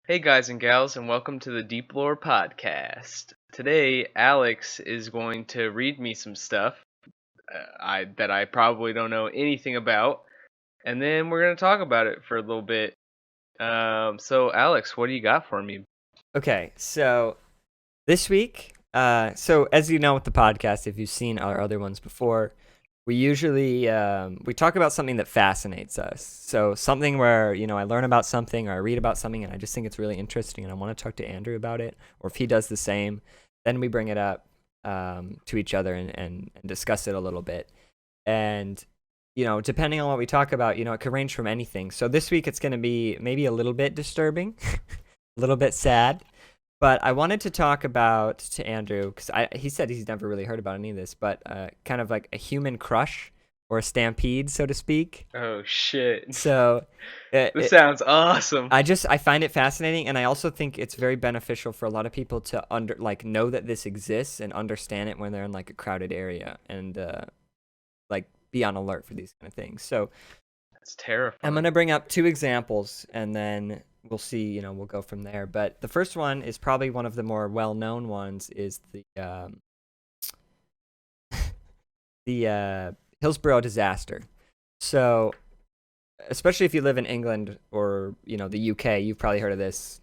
Hey guys and gals, and welcome to the Deep Lore Podcast. Today, Alex is going to read me some stuff that I probably don't know anything about, and then we're going to talk about it for a little bit. So Alex, what do you got for me? Okay, so this week, so as you know with the podcast, if you've seen our other ones before, we usually we talk about something that fascinates us. So something where I learn about something or I read about something and I just think it's really interesting and I want to talk to Andrew about it, or if he does the same, then we bring it up to each other and discuss it a little bit. And depending on what we talk about, it could range from anything. So this week it's going to be maybe a little bit disturbing, a little bit sad. But I wanted to talk about to Andrew because he said he's never really heard about any of this, but kind of like a human crush or a stampede, so to speak. Oh shit. So This sounds awesome. I find it fascinating, and I also think it's very beneficial for a lot of people to know that this exists and understand it when they're in like a crowded area and like be on alert for these kind of things. So That's terrifying. I'm gonna bring up two examples, and then we'll see. We'll go from there. But the first one is probably one of the more well-known ones. Is the Hillsborough disaster. So, especially if you live in England or the UK, you've probably heard of this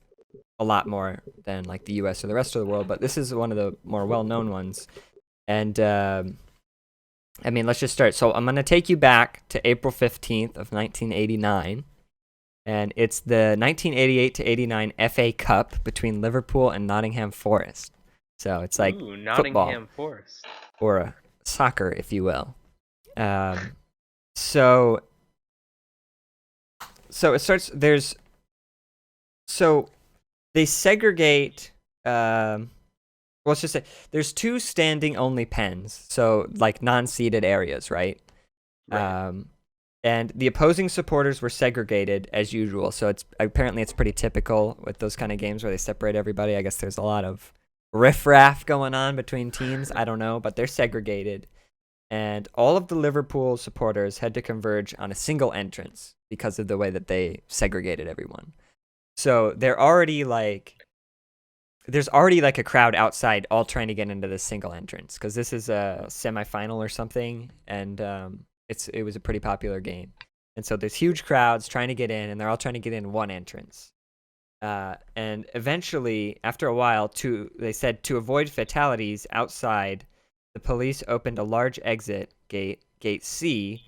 a lot more than like the US or the rest of the world. But this is one of the more well-known ones, and I mean, let's just start. So I'm going to take you back to April 15th of 1989, and it's the 1988 to 89 FA Cup between Liverpool and Nottingham Forest. So it's like Nottingham Forest, or soccer, if you will. So it starts. So they segregate. Well, let's just say there's two standing only pens, so like non-seated areas, right? right. And the opposing supporters were segregated as usual. So it's pretty typical with those kind of games where they separate everybody. I guess there's a lot of riffraff going on between teams. I don't know, but they're segregated. And all of the Liverpool supporters had to converge on a single entrance because of the way that they segregated everyone. So there's already like a crowd outside all trying to get into this single entrance because this is a semifinal or something, and it was a pretty popular game. And so there's huge crowds trying to get in, and they're all trying to get in one entrance. And eventually, after a while, they said to avoid fatalities outside, the police opened a large exit gate C,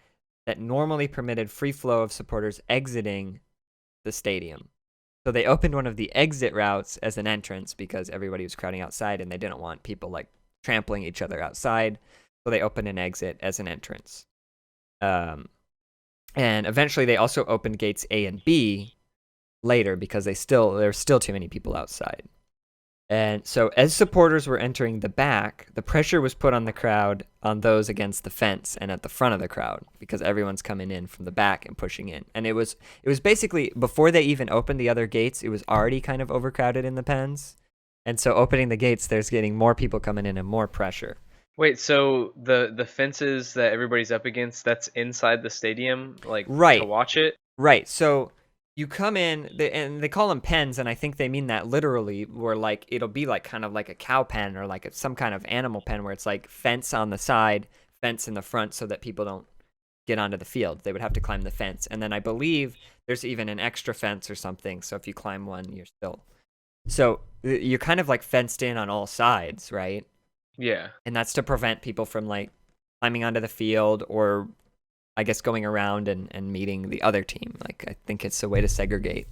that normally permitted free flow of supporters exiting the stadium. So they opened one of the exit routes as an entrance because everybody was crowding outside and they didn't want people like trampling each other outside. So they opened an exit as an entrance. And eventually they also opened gates A and B later because there's still too many people outside. And so as supporters were entering the back, the pressure was put on the crowd, on those against the fence and at the front of the crowd, because everyone's coming in from the back and pushing in. And it was basically, before they even opened the other gates, it was already kind of overcrowded in the pens. And so opening the gates, there's getting more people coming in and more pressure. Wait, so the fences that everybody's up against, that's inside the stadium, like to Right, watch it? right. So you come in, and they call them pens, and I think they mean that literally, where like it'll be like kind of like a cow pen or like some kind of animal pen where it's like fence on the side, fence in the front, so that people don't get onto the field. They would have to climb the fence, and then I believe there's even an extra fence or something. So if you climb one, you're kind of like fenced in on all sides, right? Yeah. And that's to prevent people from like climbing onto the field or I guess going around and meeting the other team. Like I think it's a way to segregate.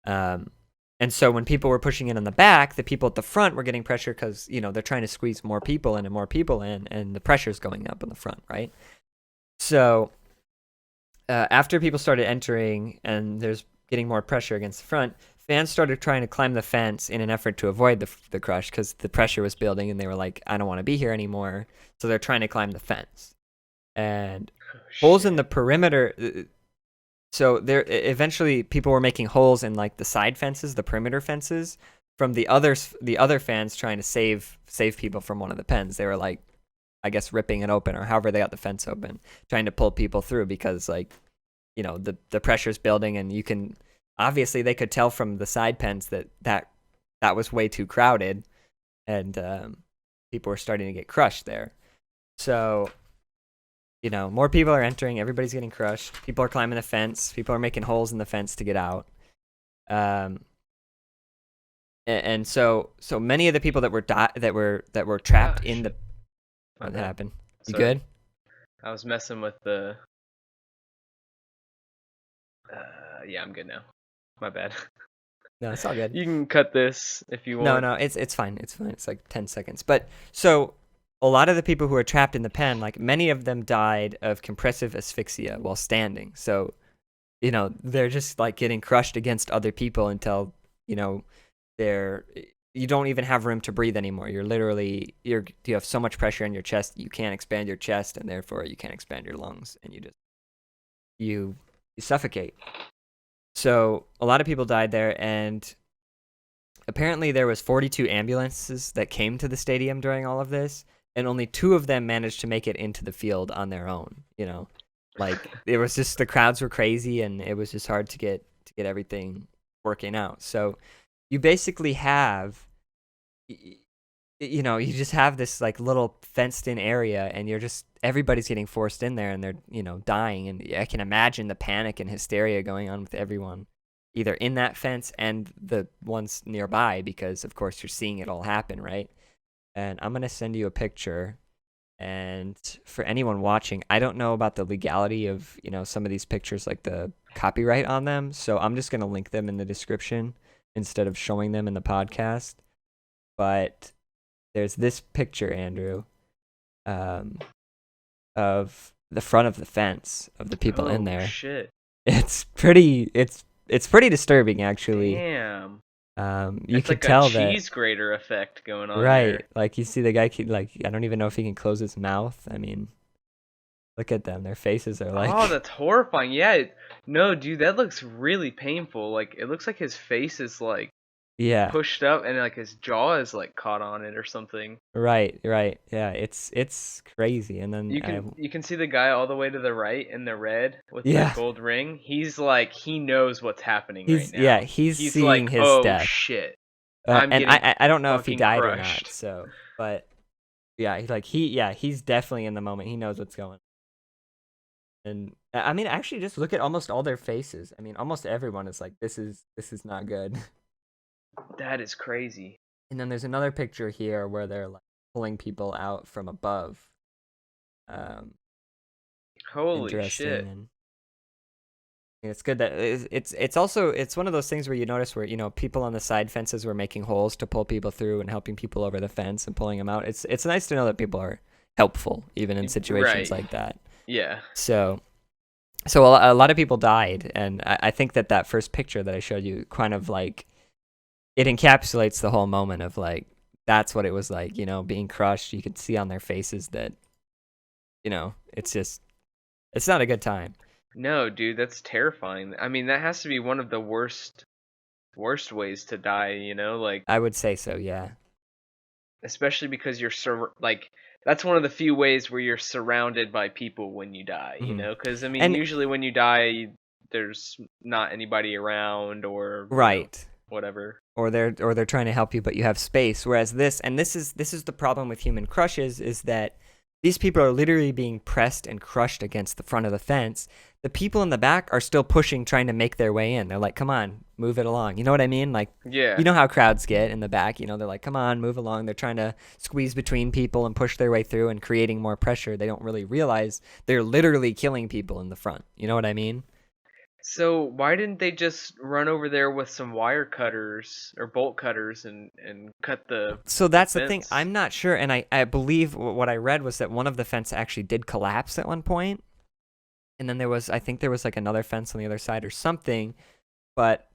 And so when people were pushing in on the back, the people at the front were getting pressure because they're trying to squeeze more people in and more people in, and the pressure's going up in the front, right? So after people started entering and there's getting more pressure against the front, fans started trying to climb the fence in an effort to avoid the crush because the pressure was building, and they were like, I don't want to be here anymore. So they're trying to climb the fence. And holes in the perimeter. So there, eventually, people were making holes in like the side fences, the perimeter fences, from the other fans trying to save people from one of the pens. They were like, I guess, ripping it open or however they got the fence open, trying to pull people through because like, the pressure's building and you can obviously they could tell from the side pens that was way too crowded, and people were starting to get crushed there. So, more people are entering. Everybody's getting crushed. People are climbing the fence. People are making holes in the fence to get out. And so many of the people that were trapped in the what happened? You Sorry. good? I was messing with the. Yeah, I'm good now. My bad. No, it's all good. You can cut this if you want. No, it's fine. It's fine. It's like 10 seconds. But so a lot of the people who were trapped in the pen, like many of them died of compressive asphyxia while standing. So, they're just like getting crushed against other people until, you don't even have room to breathe anymore. You have so much pressure in your chest, you can't expand your chest, and therefore you can't expand your lungs, and you suffocate. So a lot of people died there, and apparently there was 42 ambulances that came to the stadium during all of this, and only 2 of them managed to make it into the field on their own. Like it was just the crowds were crazy, and it was just hard to get everything working out. So you basically have, you just have this like little fenced in area, and everybody's getting forced in there, and they're dying. And I can imagine the panic and hysteria going on with everyone, either in that fence and the ones nearby, because of course you're seeing it all happen, right? And I'm gonna send you a picture. And for anyone watching, I don't know about the legality of some of these pictures, like the copyright on them, so I'm just gonna link them in the description instead of showing them in the podcast. But there's this picture, Andrew, of the front of the fence of the people in there. Shit. It's pretty disturbing, actually. Damn. You it's could like tell a cheese grater effect going on. Right. There. Like you see the guy, I don't even know if he can close his mouth. I mean, look at them. Their faces are like. Oh, that's horrifying. Yeah. No, dude, that looks really painful. Like, it looks like his face is like pushed up, and like his jaw is like caught on it or something. Right. Yeah, it's crazy. And then you can see the guy all the way to the right in the red with the gold ring. He's like, he knows what's happening right now. Yeah, he's seeing like, his death. Oh shit. And I don't know if he died crushed. or not. So, but yeah, he's definitely in the moment. He knows what's going on. And I mean, actually, just look at almost all their faces. I mean, almost everyone is like, this is not good. That is crazy. And then there's another picture here where they're like pulling people out from above. Holy shit. And it's good that it's also one of those things where you notice where people on the side fences were making holes to pull people through and helping people over the fence and pulling them out. It's nice to know that people are helpful even in situations like that. Yeah. So a lot of people died, and I think that first picture that I showed you kind of like it encapsulates the whole moment of like that's what it was like, being crushed. You could see on their faces that it's not a good time. No, dude, that's terrifying. I mean, that has to be one of the worst ways to die, like I would say so, yeah. Especially because you're that's one of the few ways where you're surrounded by people when you die, because I mean, usually when you die there's not anybody around or whatever. Or they're trying to help you, but you have space. Whereas this is the problem with human crushes, is that these people are literally being pressed and crushed against the front of the fence. The people in the back are still pushing, trying to make their way in. They're like, come on, move it along. You know what I mean? Like, yeah. You know how crowds get in the back. They're like, come on, move along. They're trying to squeeze between people and push their way through and creating more pressure. They don't really realize they're literally killing people in the front. You know what I mean? So why didn't they just run over there with some wire cutters or bolt cutters and cut the So that's the the thing. I'm not sure. And I believe what I read was that one of the fence actually did collapse at one point. And then I think there was like another fence on the other side or something. But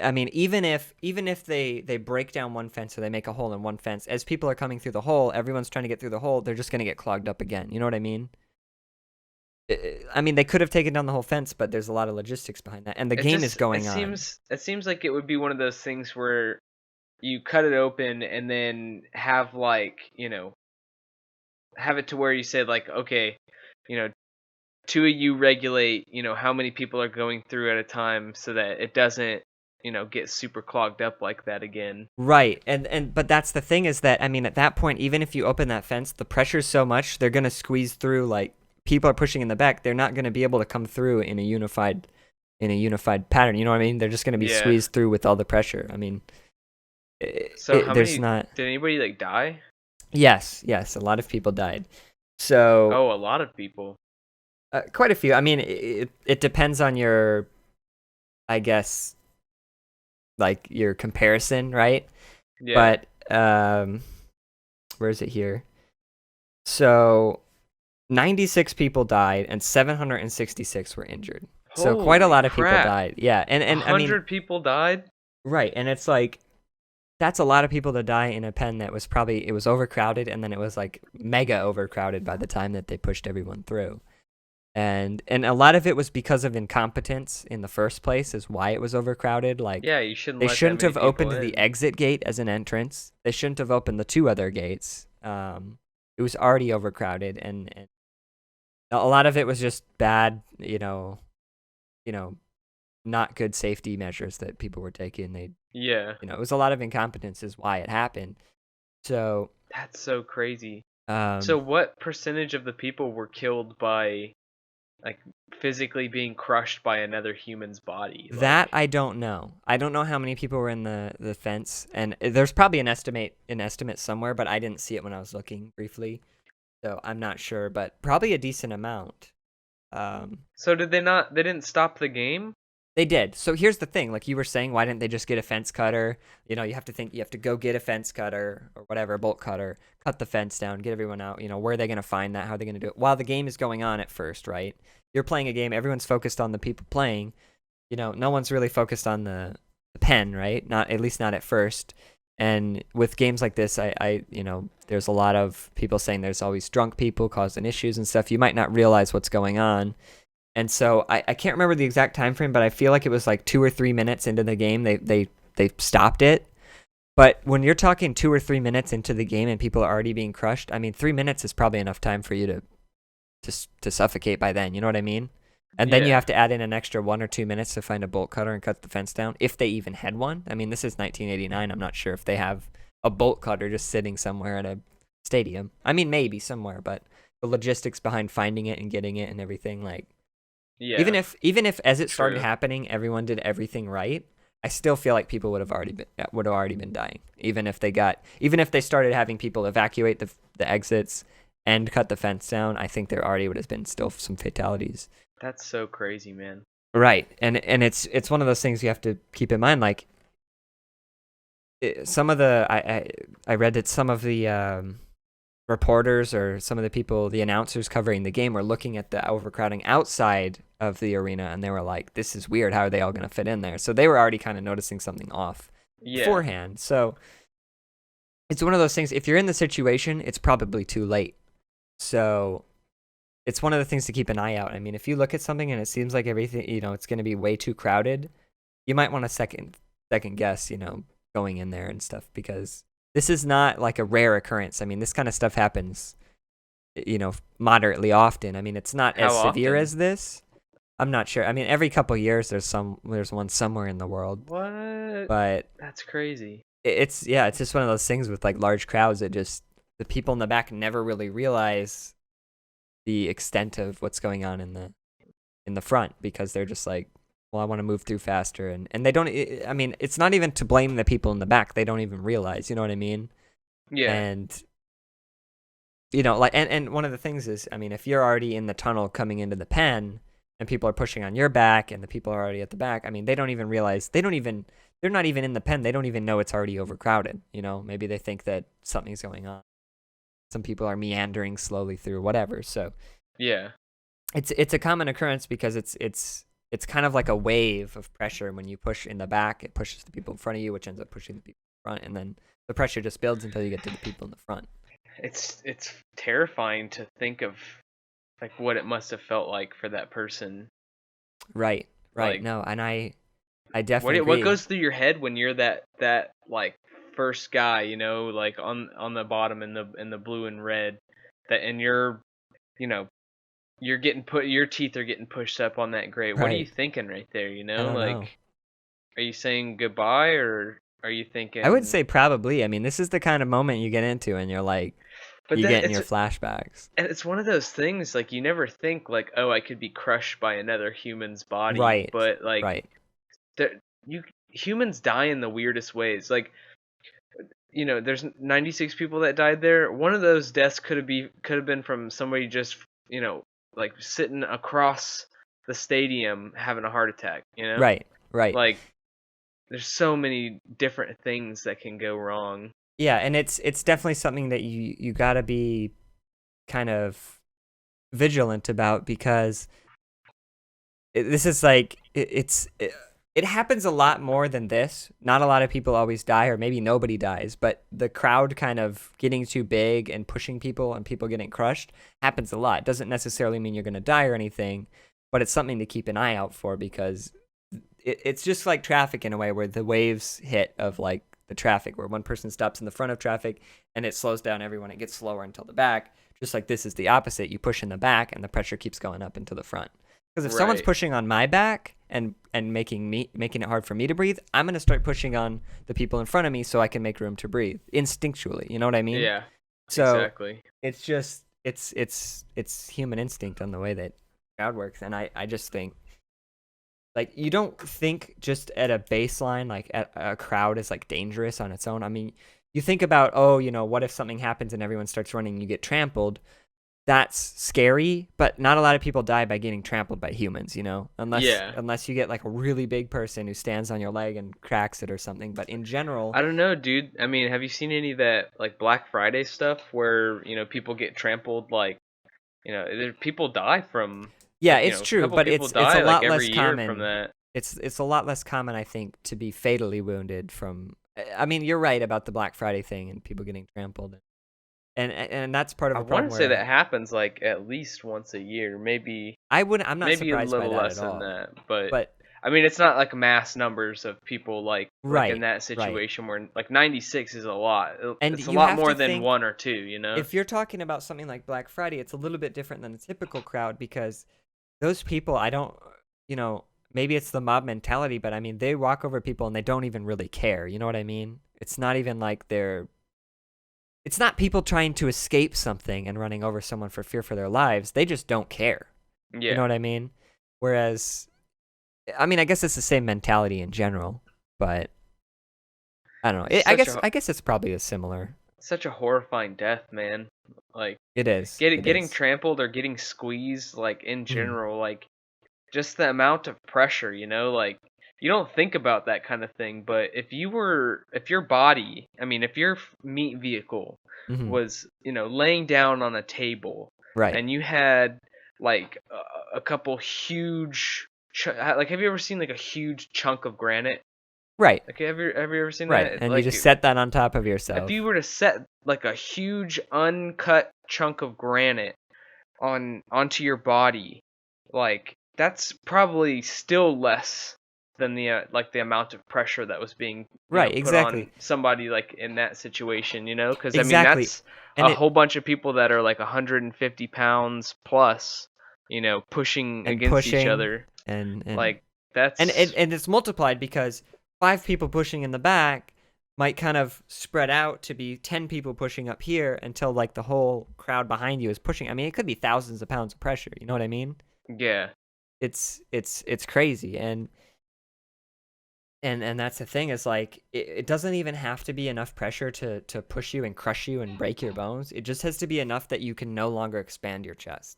I mean, even if they break down one fence or they make a hole in one fence, as people are coming through the hole, everyone's trying to get through the hole, they're just going to get clogged up again. You know what I mean? I mean, they could have taken down the whole fence, but there's a lot of logistics behind that, and the game is going on. It seems like it would be one of those things where you cut it open and then have have it to where you say like, okay, two of you regulate, how many people are going through at a time so that it doesn't, get super clogged up like that again. Right. But that's the thing is that, I mean, at that point, even if you open that fence, the pressure's so much, they're going to squeeze through, like, people are pushing in the back. They're not going to be able to come through in a unified pattern. You know what I mean? They're just going to be Yeah. squeezed through with all the pressure. I mean, So there's not. Did anybody like die? Yes, a lot of people died. So Oh, a lot of people. quite a few. I mean, it depends on your, I guess, like your comparison, right? Yeah. But where is it here? So 96 people died and 766 were injured. So quite a lot of people died. Yeah, and I mean, 100 people died. right, and it's like that's a lot of people to die in a pen that was probably, it was overcrowded, and then it was like mega overcrowded by the time that they pushed everyone through. And a lot of it was because of incompetence in the first place, is why it was overcrowded. Like, Yeah, you shouldn't. they let shouldn't that many have opened people the in. exit gate as an entrance. They shouldn't have opened the two other gates. It was already overcrowded, and a lot of it was just bad, not good safety measures that people were taking. Yeah. It was a lot of incompetence is why it happened. So That's so crazy. um, So what percentage of the people were killed by, like, physically being crushed by another human's body? that Like, I don't know. I don't know how many people were in the fence, and there's probably an estimate somewhere, but I didn't see it when I was looking briefly, so I'm not sure. But probably a decent amount. so did they not? They didn't stop the game? They did. So here's the thing, like you were saying, why didn't they just get a fence cutter? You have to go get a fence cutter or whatever, a bolt cutter, cut the fence down, get everyone out. Where are they going to find that? How are they going to do it? While the game is going on at first, right? You're playing a game, everyone's focused on the people playing. No one's really focused on the pen, right? Not, at least not at first. And with games like this, I there's a lot of people saying there's always drunk people causing issues and stuff. You might not realize what's going on. And so I can't remember the exact time frame, but I feel like it was like 2 or 3 minutes into the game they stopped it. But when you're talking 2 or 3 minutes into the game and people are already being crushed, I mean, 3 minutes is probably enough time for you to suffocate by then. You know what I mean? And then you Yeah. have to add in an extra 1 or 2 minutes to find a bolt cutter and cut the fence down, if they even had one. I mean, this is 1989. I'm not sure if they have a bolt cutter just sitting somewhere at a stadium. I mean, maybe somewhere, but the logistics behind finding it and getting it and everything, like, Yeah. even if as it started True. happening, everyone did everything right, I still feel like people would have already been dying. Even if they started having people evacuate the exits and cut the fence down, I think there already would have been still some fatalities. That's so crazy, man. Right, and it's one of those things you have to keep in mind. Like, some of the I read that some of the reporters or some of the people, the announcers covering the game, were looking at the overcrowding outside of the arena, and they were like, "This is weird. How are they all going to fit in there?" So they were already kind of noticing something off beforehand. So it's one of those things. If you're in the situation, it's probably too late. So it's one of the things to keep an eye out. I mean, if you look at something and it seems like everything, it's going to be way too crowded, you might want to second guess, going in there and stuff, because this is not like a rare occurrence. I mean, this kind of stuff happens, moderately often. I mean, it's not as severe as this. I'm not sure. I mean, every couple of years there's one somewhere in the world. What? But That's crazy. it's just one of those things with like large crowds that just the people in the back never really realize the extent of what's going on in the front, because they're just like, well, I want to move through faster, and they don't. I mean, it's not even to blame the people in the back. They don't even realize. You know what I mean? Yeah. And like, and one of the things is, I mean, if you're already in the tunnel coming into the pen, and people are pushing on your back, and the people are already at the back, I mean, they don't even realize. They're not even in the pen. They don't even know it's already overcrowded. Maybe they think that something's going on. Some people are meandering slowly through, whatever. So Yeah. it's a common occurrence, because it's kind of like a wave of pressure. When you push in the back, it pushes the people in front of you, which ends up pushing the people in front, and then the pressure just builds until you get to the people in the front. It's terrifying to think of, like, what it must have felt like for that person. Right. Like, No, and I definitely what agree. goes through your head when you're that like first guy, like on the bottom in the blue and red, and you're, you're getting your teeth are getting pushed up on that grate. What are you Right. thinking right there, you I know? don't know. Like, are you saying goodbye or are you I would thinking? say probably. I mean, this is the kind of moment you get into and you're like, But you then get in your flashbacks. it's one of those things like you never think like, oh, I could be crushed by another human's body, Right. but like Right. you humans die in the weirdest ways. Like, there's 96 people that died there. One of those deaths could have been from somebody just, like sitting across the stadium having a heart attack, Right. Right. Like there's so many different things that can go wrong. Yeah, and it's definitely something that you got to be kind of vigilant about because this is like it happens a lot more than this. Not a lot of people always die, or maybe nobody dies, but the crowd kind of getting too big and pushing people and people getting crushed happens a lot. It doesn't necessarily mean you're going to die or anything, but it's something to keep an eye out for because it's just like traffic in a way where the waves hit of like the traffic where one person stops in the front of traffic and it slows down everyone. It gets slower until the back. Just like this is the opposite. You push in the back and the pressure keeps going up into the front. Because if someone's Right. pushing on my back and making it hard for me to breathe, I'm gonna start pushing on the people in front of me so I can make room to breathe instinctually. You know what I mean? Yeah. So Exactly. it's just it's human instinct on the way that crowd works, and I just think like you don't think just at a baseline like at a crowd is like dangerous on its own. I mean, you think about what if something happens and everyone starts running and you get trampled. That's scary, but not a lot of people die by getting trampled by humans, Yeah. unless you get like a really big person who stands on your leg and cracks it or something. But in general, I don't know, dude. I mean, have you seen any of that like Black Friday stuff where, people get trampled like, people die from yeah, like, it's a true, couple but people it's a die like lot less every year from common. that. It's a lot less common, I think, to be fatally wounded from. I mean, you're right about the Black Friday thing and people getting trampled, and that's part of I a want problem to say that where happens like at least once a year, maybe I'm not maybe a surprised by little that less at than all. that, but But I mean, it's not like mass numbers of people like in right, that right, situation where like 96 is a lot. and It's a you lot have more to than think. one or two. If you're talking about something like Black Friday, it's a little bit different than the typical crowd because those people, I don't, maybe it's the mob mentality, but I mean, they walk over people and they don't even really care. You know what I mean? It's not even like it's not people trying to escape something and running over someone for fear for their lives. They just don't care. You know Yeah. what I mean? Whereas, I mean, I guess it's the same mentality in general, but I don't know. Such a I guess it's probably a similar. such a horrifying death, man. Like It is. It getting is. trampled or getting squeezed like in Mhm. general, like just the amount of pressure, like you don't think about that kind of thing, but if your body, I mean, if your meat vehicle Mhm. was, laying down on a table Right. and you had like a couple huge like have you ever seen like a huge chunk of granite? Right. Like have you ever seen Right. that? And you just set that on top of If yourself. you were to set like a huge uncut chunk of granite onto your body, like that's probably still less than the like the amount of pressure that was being Right. put on Exactly. somebody like in that situation, because I mean Exactly. that's And a it whole bunch of people that are like 150 pounds plus, pushing and against each pushing other. and Like that's and it's multiplied because 5 people pushing in the back might kind of spread out to be 10 people pushing up here until like the whole crowd behind you is pushing. I mean, it could be thousands of pounds of pressure. You know what I mean? yeah. It's crazy and that's the thing is like it doesn't even have to be enough pressure to push you and crush you and break your bones. It just has to be enough that you can no longer expand your chest.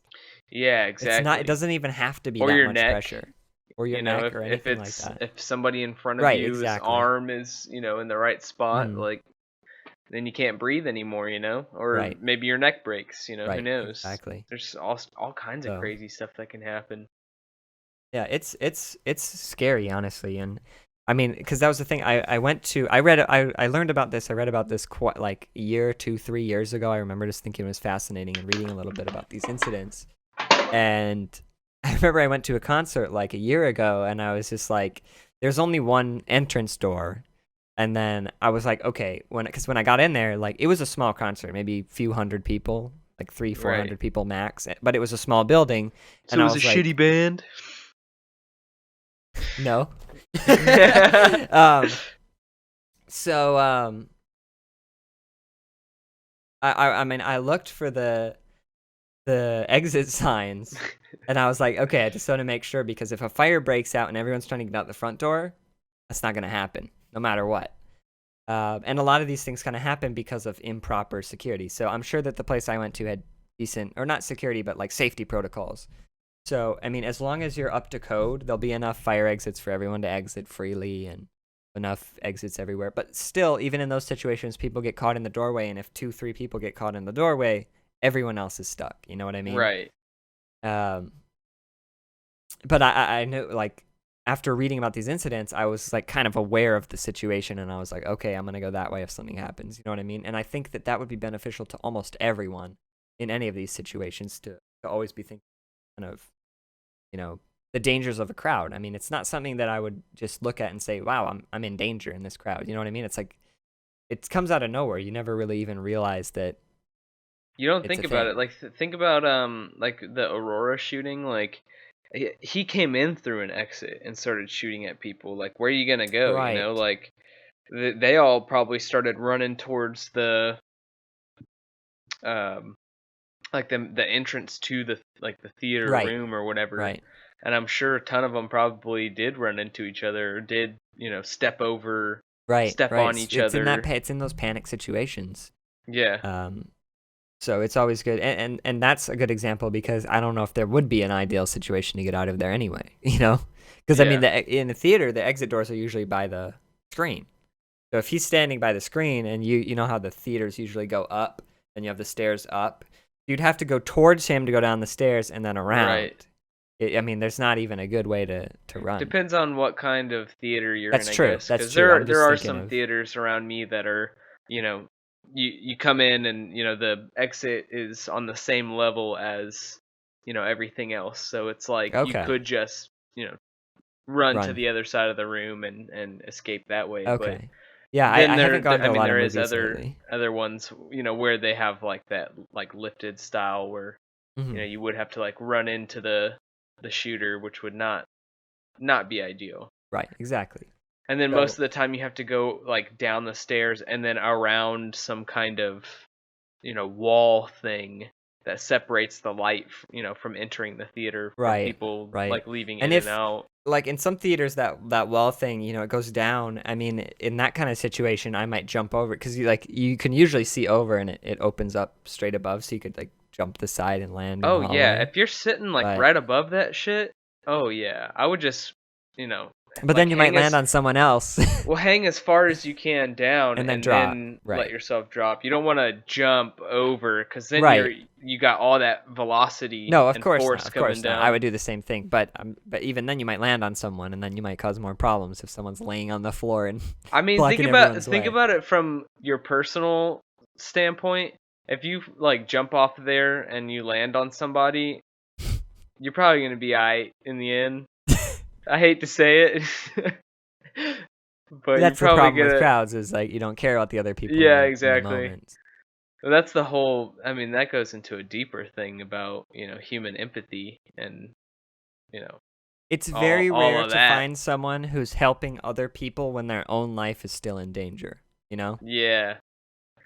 Yeah, It's not. It exactly. doesn't even have to be Or that your much neck. pressure, or your neck, or If anything like it's that. if somebody in front of Right. you's Exactly. arm is, in the right spot, Mhm. like then you can't breathe anymore. Or Right. maybe your neck breaks, who Right. knows? Exactly. There's all kinds of So crazy stuff that can happen. yeah, it's scary, honestly, and I mean, because that was the thing. I learned about this. I read about this quite like a year, 2, 3 years ago. I remember just thinking it was fascinating and reading a little bit about these incidents. And I remember I went to a concert like a year ago, and I was just like, "There's only one entrance door." And then I was like, "Okay," because when I got in there, like it was a small concert, maybe a few hundred people, like 300-400 people max, but it was a small building. So and it I was a was like, shitty band? No. So I mean, I looked for the exit signs, and I was like, okay, I just want to make sure, because if a fire breaks out and everyone's trying to get out the front door, that's not going to happen, no matter what. And a lot of these things kind of happen because of improper security. So I'm sure that the place I went to had decent, or not security, but like safety protocols. So, I mean, as long as you're up to code, there'll be enough fire exits for everyone to exit freely and enough exits everywhere. But still, even in those situations, people get caught in the doorway. And if 2-3 people get caught in the doorway, everyone else is stuck. You know what I mean? Right. But I knew, like, after reading about these incidents, I was like kind of aware of the situation, and I was like, okay, I'm going to go that way if something happens. You know what I mean? And I think that would be beneficial to almost everyone in any of these situations, to always be thinking kind of, the dangers of a crowd. I mean, it's not something that I would just look at and say, wow, I'm in danger in this crowd. You know what I mean? It's like, it comes out of nowhere. You never really even realize that. You don't think about it. Like, think about like the Aurora shooting. Like, he came in through an exit and started shooting at people. Like, where are you gonna go? Right. You know, like they all probably started running towards the like the entrance to the theater room or whatever. Right. And I'm sure a ton of them probably did run into each other, or did, step over, step on each other. It's in those panic situations. Yeah. So it's always good, and that's a good example, because I don't know if there would be an ideal situation to get out of there anyway. Because I mean, in the theater, the exit doors are usually by the screen. So if he's standing by the screen, and you know how the theaters usually go up, and you have the stairs up, you'd have to go towards him to go down the stairs and then around. Right. I mean, there's not even a good way to run. Depends on what kind of theater you're in, I guess. That's true. Because there are some theaters around me that are, you come in and, the exit is on the same level as, everything else. So it's like you could just, run to the other side of the room and escape that way. Okay. But yeah, I haven't gone to a lot of movies lately. Other ones, where they have like that like lifted style where, you would have to like run into the shooter, which would not be ideal. Right, exactly. And then most of the time you have to go like down the stairs and then around some kind of, wall thing that separates the light, from entering the theater from people like leaving in and out. Like in some theaters, that wall thing, it goes down. I mean, in that kind of situation, I might jump over it, because you can usually see over, and it opens up straight above, so you could like jump the side and land. Oh yeah, if you're sitting like right above that shit, oh yeah, I would just, But then you might land on someone else. Well, hang as far as you can down, and then drop. Let yourself drop. You don't want to jump over, because then you got all that velocity. No, of and course force not. Of coming course down. not. I would do the same thing, but even then you might land on someone, and then you might cause more problems if someone's laying on the floor and. I mean, think about it from your personal standpoint. If you like jump off there and you land on somebody, you're probably gonna be aight in the end. I hate to say it, but that's the problem with crowds, is like you don't care about the other people. Yeah, exactly. Well, that's the whole. I mean, that goes into a deeper thing about human empathy and It's very rare to find someone who's helping other people when their own life is still in danger. Yeah.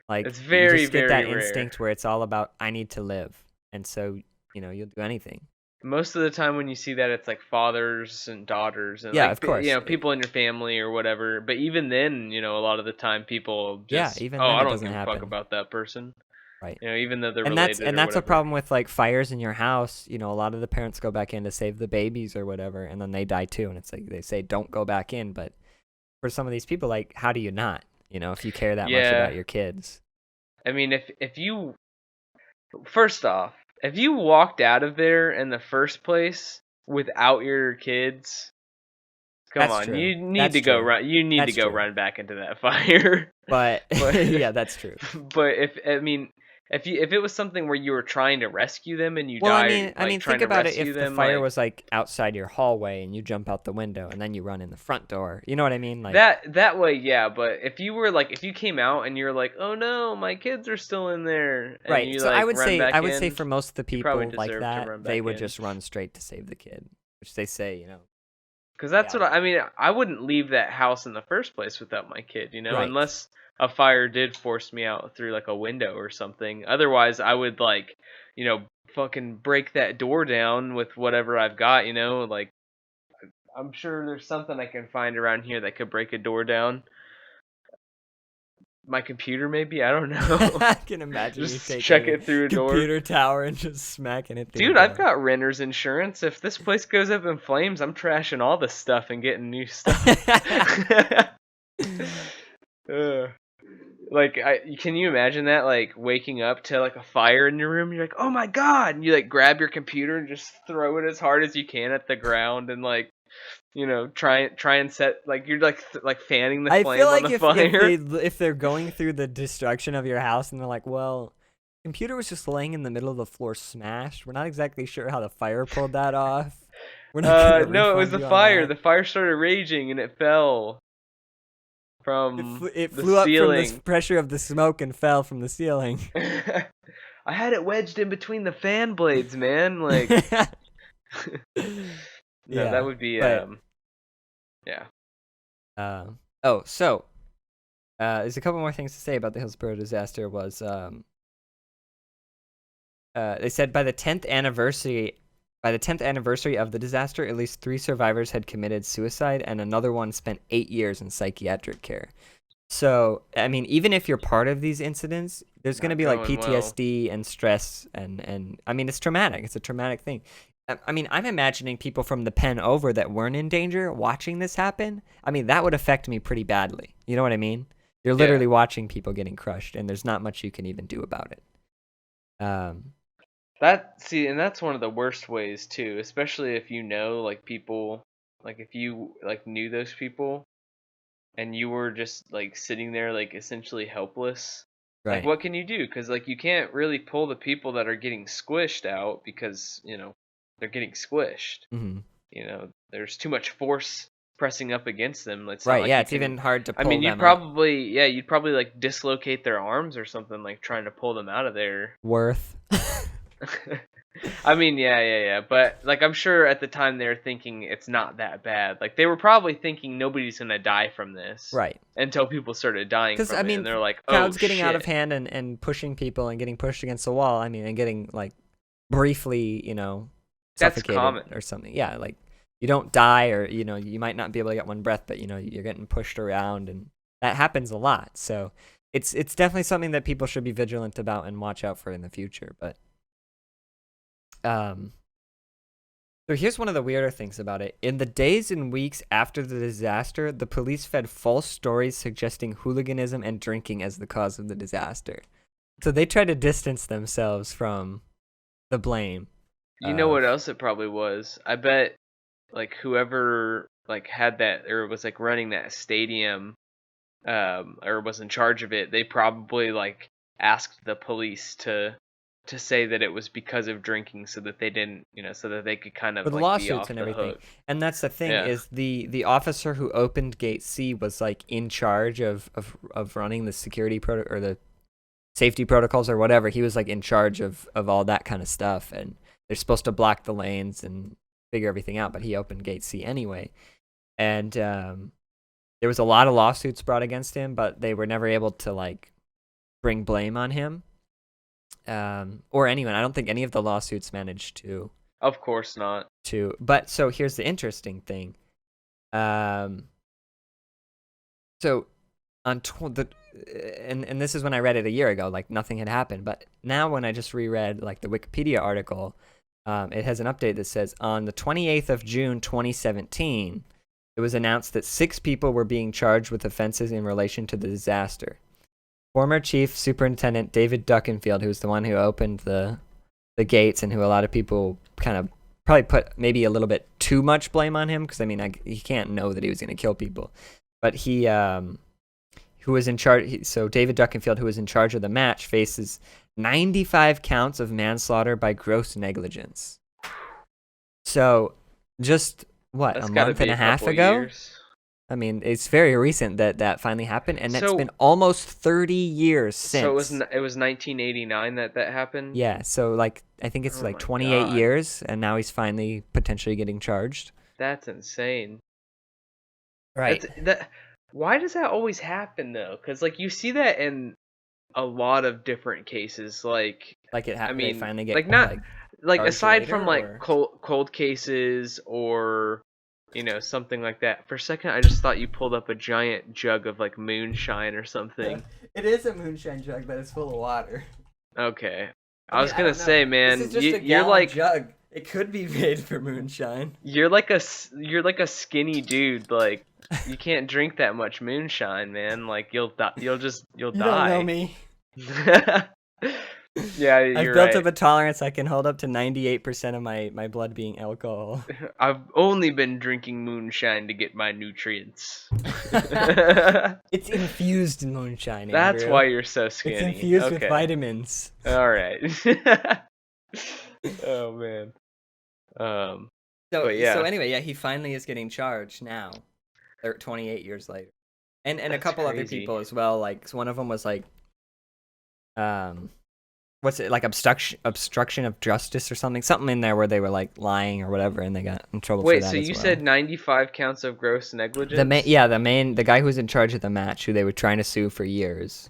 Like it's very, you just get very that rare. Instinct where it's all about I need to live, and so you'll do anything. Most of the time when you see that, it's like fathers and daughters and of course, people in your family or whatever. But even then, a lot of the time people just even I don't give a fuck about that person. Right. Even though they're related. And that's a problem with like fires in your house. A lot of the parents go back in to save the babies or whatever, and then they die too. And it's like they say don't go back in, but for some of these people, like how do you not? If you care that much about your kids. I mean, if you first off. If you walked out of there in the first place without your kids, come on, you need to go run. You need to go run back into that fire. But yeah, that's true. But if it was something where you were trying to rescue them and you Well, died, I mean, trying think to about it. rescue If the them, fire was like outside your hallway and you jump out the window and then you run in the front door, you know what I mean? Like that way, yeah. But if you were if you came out and you're like, oh no, my kids are still in there, and right. you So I would run say back I would say, in, for most of the you probably people like deserve to that, run they back would in. just run straight to save the kid, which they say, Because that's yeah. what I mean. I wouldn't leave that house in the first place without my kid, Right. unless a fire did force me out through a window or something. Otherwise, I would fucking break that door down with whatever I've got. I'm sure there's something I can find around here that could break a door down. My computer, maybe, I don't know. I can imagine you Just taking check your it through a door. computer tower and just smacking it through Dude, a I've door. got renter's insurance. If this place goes up in flames, I'm trashing all this stuff and getting new stuff. Can you imagine that? Waking up to a fire in your room. You're like, oh my god! And you grab your computer and just throw it as hard as you can at the ground and try and set you're fanning the I flame feel on like the fire. if they're going through the destruction of your house and they're like, well, computer was just laying in the middle of the floor smashed. We're not exactly sure how the fire pulled that off. We're not gonna No, it was the refund you on fire. that." The fire started raging and it fell from It the flew up from ceiling. the pressure of the smoke and fell from the ceiling. I had it wedged in between the fan blades, man. No, Yeah, that would be but- yeah. There's a couple more things to say about the Hillsborough disaster. They said by the 10th anniversary of the disaster, at least 3 survivors had committed suicide, and another one spent 8 years in psychiatric care. So, I mean, even if you're part of these incidents, there's going to be PTSD and stress, and I mean, it's traumatic. It's a traumatic thing. I mean, I'm imagining people from the pen over that weren't in danger watching this happen. I mean, that would affect me pretty badly. You know what I mean? You're literally watching people getting crushed, and there's not much you can even do about it. And that's one of the worst ways too, especially if people, if you knew those people, and you were just sitting there essentially helpless. Right. What can you do? Because you can't really pull the people that are getting squished out because they're getting squished. Mm-hmm. There's too much force pressing up against them. It's even hard to pull them you'd probably dislocate their arms or something, trying to pull them out of there. Worth. I mean, yeah. But I'm sure at the time they were thinking it's not that bad. They were probably thinking nobody's gonna die from this. Right. Until people started dying from it, and they're like, oh, crowds getting shit. out of hand and pushing people and getting pushed against the wall. I mean, and getting briefly, That's suffocated common. or something. Yeah, you don't die, or you might not be able to get one breath, but you're getting pushed around, and that happens a lot. So it's definitely something that people should be vigilant about and watch out for in the future. But so here's one of the weirder things about it. In the days and weeks after the disaster, the police fed false stories suggesting hooliganism and drinking as the cause of the disaster. So they tried to distance themselves from the blame. You know what else it probably was? I bet whoever had that or was running that stadium or was in charge of it, they probably asked the police to say that it was because of drinking, so that they didn't, so that they could kind of with be lawsuits off and the everything. hook. And that's the thing, is the officer who opened Gate C was in charge of running the security or the safety protocols or whatever. He was in charge of all that kind of stuff, and they're supposed to block the lanes and figure everything out, but he opened Gate C anyway. And there was a lot of lawsuits brought against him, but they were never able to bring blame on him or anyone. I don't think any of the lawsuits managed to. Of course not. But so here's the interesting thing. So on and this is when I read it a year ago, nothing had happened. But now when I just reread the Wikipedia article, it has an update that says on the 28th of June 2017, it was announced that 6 people were being charged with offenses in relation to the disaster. Former Chief Superintendent David Duckenfield, who was the one who opened the gates and who a lot of people kind of probably put maybe a little bit too much blame on him, because I mean, he can't know that he was going to kill people. But who was in charge, so David Duckenfield, who was in charge of the match, faces 95 counts of manslaughter by gross negligence. So, just what, That's a got to month be and a a half couple ago? years. I mean, it's very recent that finally happened, and it's So been almost 30 years so since. it was 1989 that happened. Yeah, so like I think it's Oh like my 28 God, years, and now he's finally potentially getting charged. that's insane. Right. That's that. Why does that always happen though? Because like you see that in a lot of different cases. Like, Like I they mean, finally get like not like like charged aside from later, like or cold cases or something like that. For a second, I just thought you pulled up a giant jug of like moonshine or something. it is a moonshine jug that is full of water. Okay, I I mean, was I gonna don't know. say, This man, is just a you're gallon like jug. It could be made for moonshine. you're like a skinny dude. Like you can't drink that much moonshine, man. Like you'll You don't know die. me. Yeah, I've you're built right. up a tolerance. I can hold up to 98% of my blood being alcohol. I've only been drinking moonshine to get my nutrients. It's infused in moonshine, That's Andrew. why you're so It's skinny. infused with Okay. vitamins. All right. Oh man. Um, So but yeah, anyway, yeah, he finally is getting charged now, 28 years later, and a that's couple other crazy. people as well. Like one of them was like, um, what's it like obstruction of justice or something in there where they were like lying or whatever, and they got in trouble for Wait, that so as you well. said 95 counts of gross negligence? The guy who was in charge of the match, who they were trying to sue for years.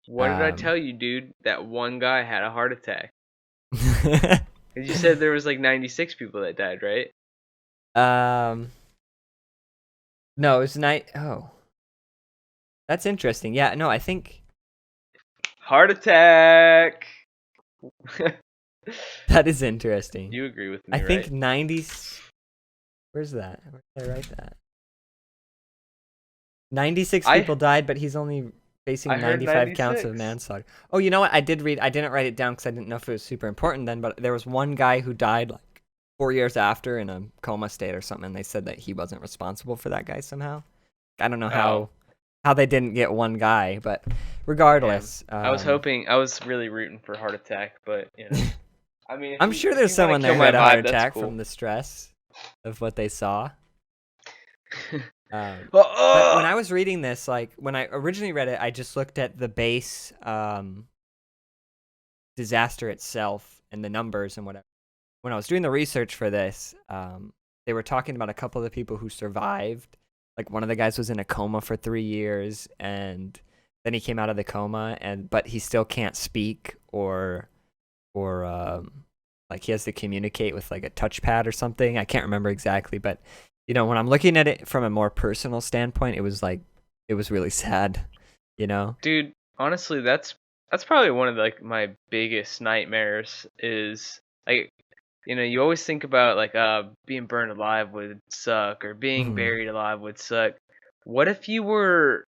What did I tell you, dude? That one guy had a heart attack. Um, 'Cause you said there was like 96 people that died, right? um, no, it was night. Oh, that's interesting. Yeah, no, I think Heart attack. that is interesting. You agree with I me, think right? 90. Where's that? Where did I write that? 96 I people died, but he's only facing I heard 95 counts of 96. manslaughter. Oh, you know what? I didn't write it down because I didn't know if it was super important then, but there was one guy who died like 4 years after in a coma state or something, and they said that he wasn't responsible for that guy somehow. I don't know Oh, how they didn't get one guy, but damn. regardless, I was really rooting for heart attack, but I mean, I'm sure if there's you want to someone there kill who my had a heart vibe, that's attack cool. from the stress of what they saw. Oh, But when I was reading this, like when I originally read it, I just looked at the base disaster itself and the numbers and whatever. When I was doing the research for this, they were talking about a couple of the people who survived. Like one of the guys was in a coma for 3 years, and then he came out of the coma, but he still can't speak or like he has to communicate with like a touchpad or something. I can't remember exactly, but when I'm looking at it from a more personal standpoint, it was really sad, you know? dude, honestly, that's probably one of like my biggest nightmares is like you always think about like being burned alive would suck or being Mhm. buried alive would suck. What if you were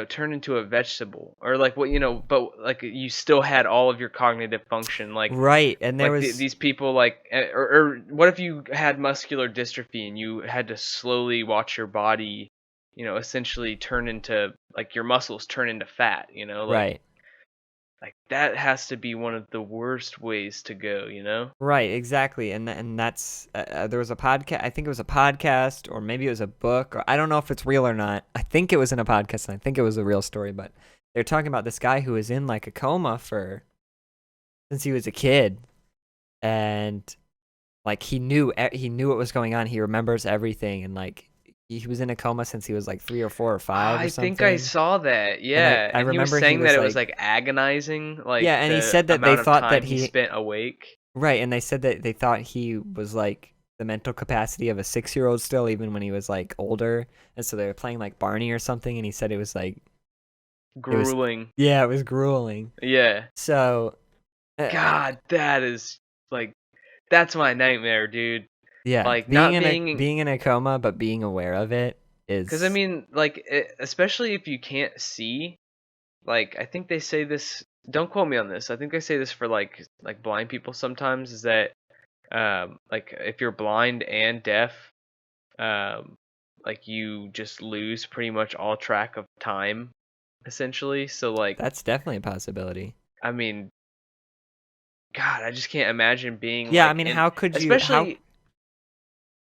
turned into a vegetable or like but like you still had all of your cognitive function Right, and there like was these people like or what if you had muscular dystrophy and you had to slowly watch your body essentially turn into like your muscles turn into fat right. like that has to be one of the worst ways to go. Right, exactly. And that's there was a podcast, I think it was a podcast or maybe it was a book, or I don't know if it's real or not. I think it was in a podcast and I think it was a real story, but they're talking about this guy who was in like a coma since he was a kid, and like he knew what was going on. He remembers everything, and like he was in a coma since he was like 3 or 4 or 5 or I think I something. saw that, And I yeah, I and he was remember he saying that was it was like, like agonizing, like yeah, and he the said that they amount of thought that time he spent awake. right, and they said that they thought he was like the mental capacity of a 6-year-old still, even when he was like older. And so they were playing like Barney or something, and he said it was like it was Grueling. yeah, it was grueling. Yeah. So God, that is like that's my nightmare, dude. yeah, Like not being being in a coma but being aware of it because I is mean, like especially if you can't see, like I think they say this. Don't quote me on this. I think they say this for like blind people sometimes. Is that like if you're blind and deaf, um like you just lose pretty much all track of time. essentially. So like, That's definitely a possibility. I mean, God, I just can't imagine being Yeah, I like mean, in, how could you how especially.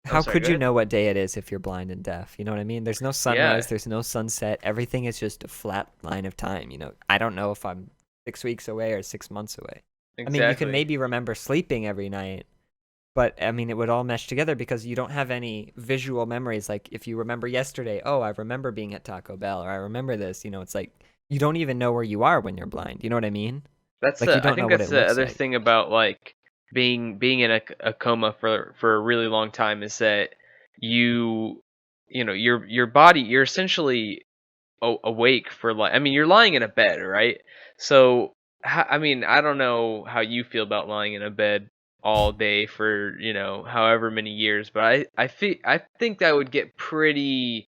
Oh, how sorry. could Go you ahead. know what day it is if you're blind and deaf? You know what I mean? There's no sunrise, Yeah, there's no sunset. Everything is just a flat line of time, you know. I don't know if I'm 6 weeks away or 6 months away. I mean, you can exactly. maybe remember sleeping every night, but I mean, it would all mesh together because you don't have any visual memories. Like if you remember yesterday, oh, I remember being at Taco Bell, or I remember this, you know, it's like you don't even know where you are when you're blind. You know what I mean? That's Like you the. I don't know think what that's it the looks other like. thing about like being in a coma for a really long time is that you you know your body you're essentially awake for like I mean you're lying in a bed, right? So I mean I don't know how you feel about lying in a bed all day for however many years, but I think I would get pretty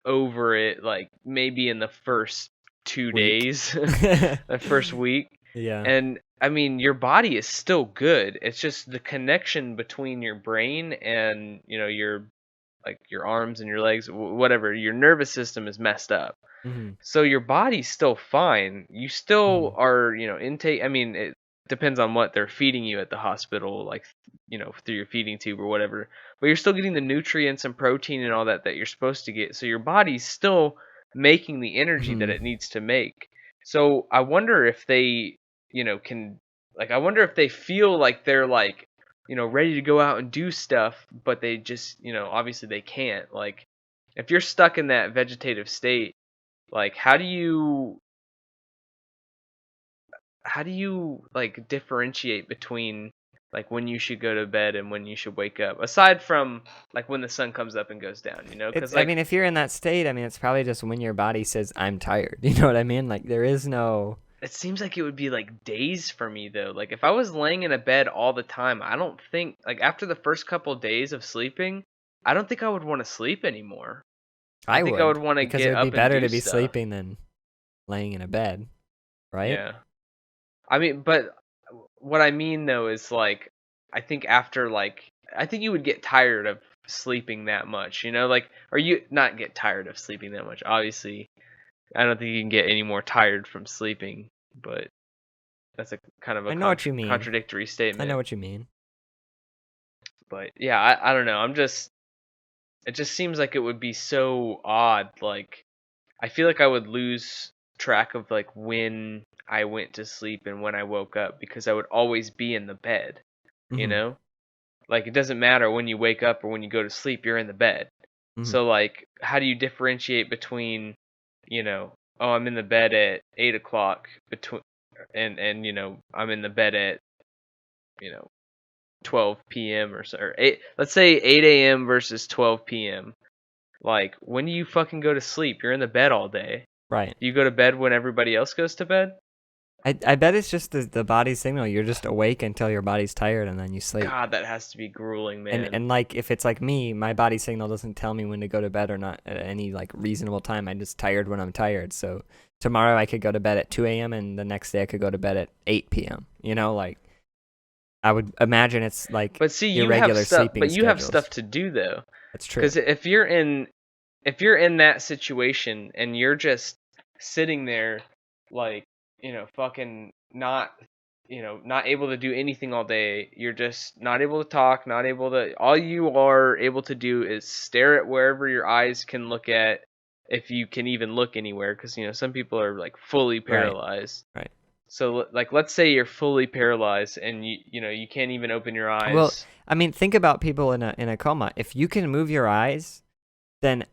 over it like maybe in the first two Weak. days, the first week. Yeah. And I mean your body is still good. It's just the connection between your brain and your like your arms and your legs, whatever, your nervous system is messed up. Hmm. So your body's still fine. You still Hmm. are, intake. I mean, it depends on what they're feeding you at the hospital, like, through your feeding tube or whatever. But you're still getting the nutrients and protein and all that that you're supposed to get. So your body's still making the energy that Hmm. it needs to make. So I wonder if they, can, like, I wonder if they feel like they're like, ready to go out and do stuff, but they just, obviously they can't. Like, if you're stuck in that vegetative state, like how do you like differentiate between like when you should go to bed and when you should wake up, aside from like when the sun comes up and goes down, It's, because I like mean, if you're in that state, I mean, it's probably just when your body says, I'm tired. You know what I mean? Like, there is no. it seems like it would be like days for me though. Like if I was laying in a bed all the time, I don't think like after the first couple days of sleeping, I don't think I would want to sleep anymore. I I think I would would, want to because it get would be up and better do to be stuff. sleeping than laying in a bed, right? Yeah. I mean, but what I mean though is like I think after like I think you would get tired of sleeping that much, like or you not get tired of sleeping that much. Obviously, I don't think you can get any more tired from sleeping, but that's a kind of a I know what you mean. contradictory I know statement. what you mean. But yeah, I don't know. It just seems like it would be so odd. Like I feel like I would lose track of like when I went to sleep and when I woke up because I would always be in the bed, you Hmm. know? Like it doesn't matter when you wake up or when you go to sleep, you're in the bed. Hmm. So like how do you differentiate between, oh I'm in the bed at 8 o'clock between and I'm in the bed at, you know, 12 p.m. or so or eight let's say 8 a.m. versus 12 p.m. Like when do you fucking go to sleep? You're in the bed all day. Right. Do you go to bed when everybody else goes to bed? I bet it's just the body's signal. You're just awake until your body's tired and then you sleep. God, that has to be grueling, man. And like if it's like me, my body signal doesn't tell me when to go to bed or not at any like reasonable time. I'm just tired when I'm tired. So tomorrow I could go to bed at 2 a.m. and the next day I could go to bed at 8 p.m. You know, like I would imagine it's like But see, irregular sleeping you have schedules. stuff to do though. That's true. Cuz if you're in that situation and you're just sitting there like, fucking not able to do anything all day, you're just not able to talk, not able to all you are able to do is stare at wherever your eyes can look at, if you can even look anywhere, cuz some people are like fully Right. paralyzed. Right. So like let's say you're fully paralyzed and you can't even open your Well, eyes. I mean, think about people in a coma. If you can move your eyes, then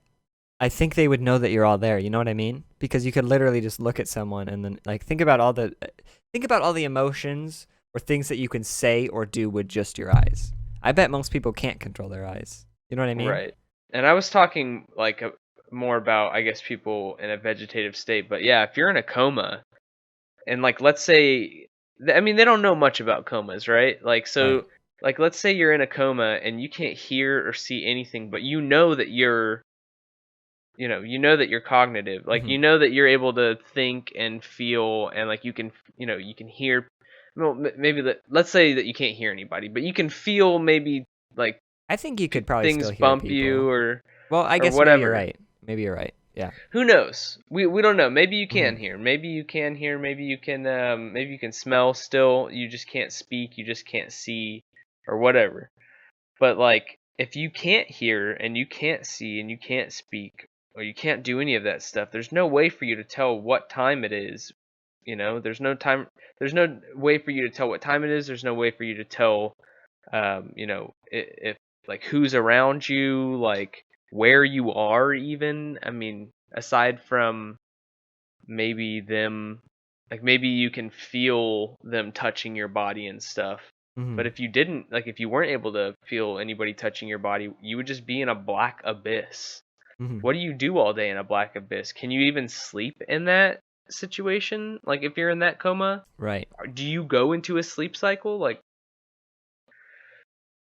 I think they would know that you're all there. You know what I mean? Because you could literally just look at someone and then like think about all the emotions or things that you can say or do with just your eyes. I bet most people can't control their eyes. You know what I mean? Right. And I was talking like more about I guess people in a vegetative state, but yeah, if you're in a coma and like let's say I mean they don't know much about comas, right? Like Right. so like let's say you're in a coma and you can't hear or see anything, but you know that you're cognitive. Like Hmm. you know that you're able to think and feel and like you can hear. Well, maybe let's say that you can't hear anybody, but you can feel maybe like I think you could probably things still hear bump you people. or Well, I or guess maybe you're whatever. right. Maybe you're right. Yeah. Who knows? We don't know. Maybe you can hear. Maybe you can hear. Maybe you can smell still. You just can't speak. You just can't see, or whatever. But like, if you can't hear and you can't see and you can't speak or you can't do any of that stuff, there's no way for you to tell what time it is. There's no time. There's no way for you to tell what time it is. There's no way for you to tell, if like who's around you, like where you are even. I mean, aside from maybe them, like maybe you can feel them touching your body and stuff. But if you didn't, like if you weren't able to feel anybody touching your body, you would just be in a black abyss. What do you do all day in a black abyss? Can you even sleep in that situation? Like if you're in that coma, Right. do you go into a sleep cycle? Like,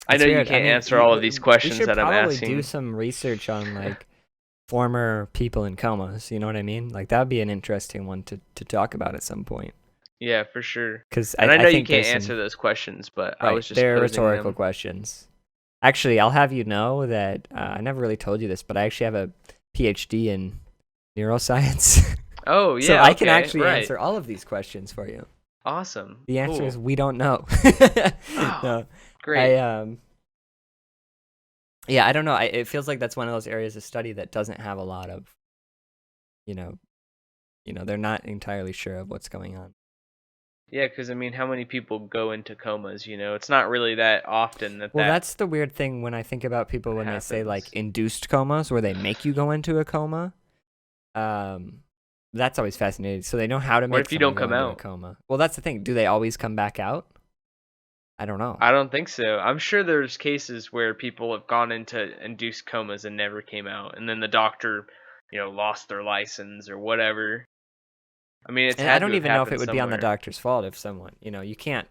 I It's know you weird. can't answer all of these questions that I'm We should probably asking. do some research on like former people in comas. You know what I mean? Like that would be an interesting one to talk about at some point. Yeah, for sure. Because And I know I you think can't there's answer some, those questions, but I right, was just they're posing rhetorical them. questions. Actually, I'll have you know that I never really told you this, but I actually have a PhD in neuroscience. Oh, yeah, So I can okay, actually right. answer all of these questions for you. Awesome. The answer Cool. is we don't know. Oh, No, great. yeah, I don't know. It feels like that's one of those areas of study that doesn't have a lot of, you know, they're not entirely sure of what's going on. Yeah, because I mean, how many people go into comas? It's not really that often that. Well, that that's the weird thing when I think about people when they say like happens. induced comas, where they make you go into a coma. That's always fascinating. So they know how to What make if you someone don't come go into a out? coma. Well, that's the thing. Do they always come back out? I don't know. I don't think so. I'm sure there's cases where people have gone into induced comas and never came out, and then the doctor, lost their license or whatever. I mean, it's And I had to don't have even know if it happened would be on the somewhere. doctor's fault if someone, you can't